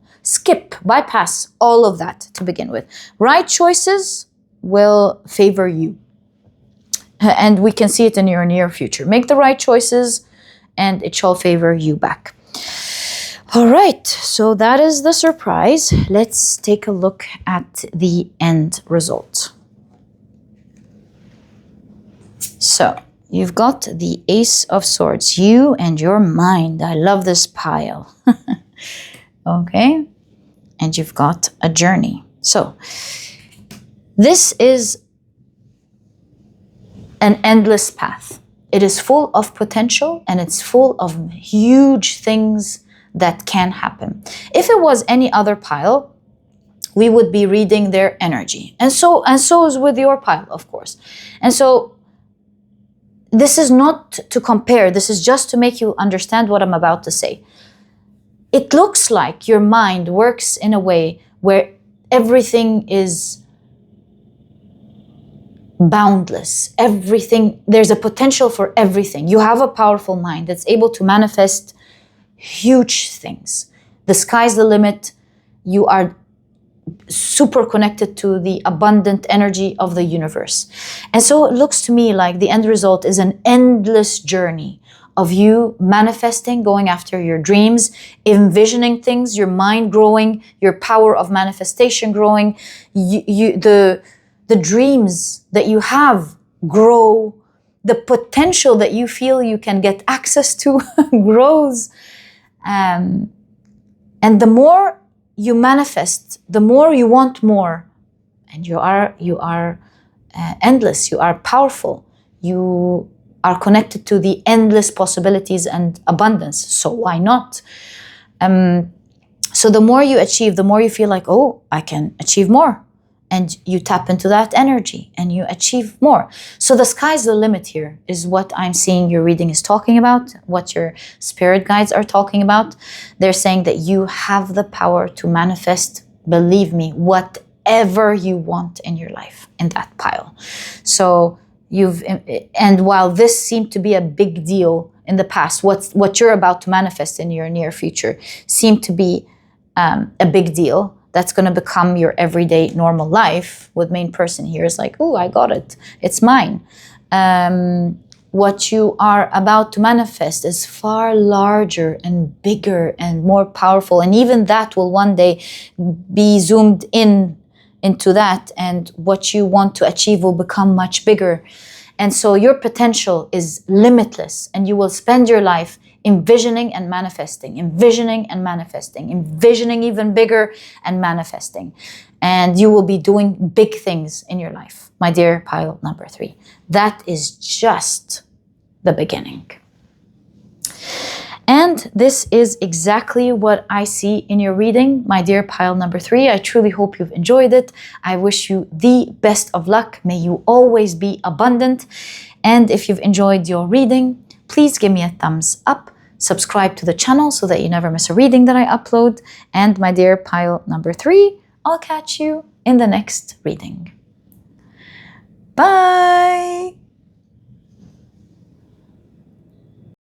bypass all of that to begin with. Right choices will favor you. And we can see it in your near future. Make the right choices and it shall favor you back. All right, so that is the surprise. Let's take a look at the end result. So you've got the Ace of Swords, you and your mind. I love this pile. Okay, and you've got a journey. So this is an endless path. It is full of potential and it's full of huge things that can happen. If it was any other pile, we would be reading their energy. And so is with your pile, of course. And so this is not to compare. This is just to make you understand what I'm about to say. It looks like your mind works in a way where everything is boundless. Everything, there's a potential for everything. You have a powerful mind that's able to manifest huge things. The sky's the limit. You are super connected to the abundant energy of the universe. And so it looks to me like the end result is an endless journey of you manifesting, going after your dreams, envisioning things, your mind growing, your power of manifestation growing, the dreams that you have grow, the potential that you feel you can get access to grows. And the more you manifest, the more you want more. And you are endless, you are powerful, you are connected to the endless possibilities and abundance. So why not? So the more you achieve, the more you feel like, oh, I can achieve more. And you tap into that energy and you achieve more. So the sky's the limit here is what I'm seeing your reading is talking about, what your spirit guides are talking about. They're saying that you have the power to manifest, believe me, whatever you want in your life in that pile. So and while this seemed to be a big deal in the past, what you're about to manifest in your near future seemed to be a big deal. That's going to become your everyday normal life. With main person here is like, oh, I got it. It's mine. What you are about to manifest is far larger and bigger and more powerful. And even that will one day be zoomed into that. And what you want to achieve will become much bigger. And so your potential is limitless. And you will spend your life envisioning and manifesting, envisioning and manifesting, envisioning even bigger and manifesting. And you will be doing big things in your life, my dear pile number 3. That is just the beginning. And this is exactly what I see in your reading, my dear pile number 3. I truly hope you've enjoyed it. I wish you the best of luck. May you always be abundant. And if you've enjoyed your reading, please give me a thumbs up. Subscribe to the channel so that you never miss a reading that I upload. And my dear pile number 3, I'll catch you in the next reading. Bye!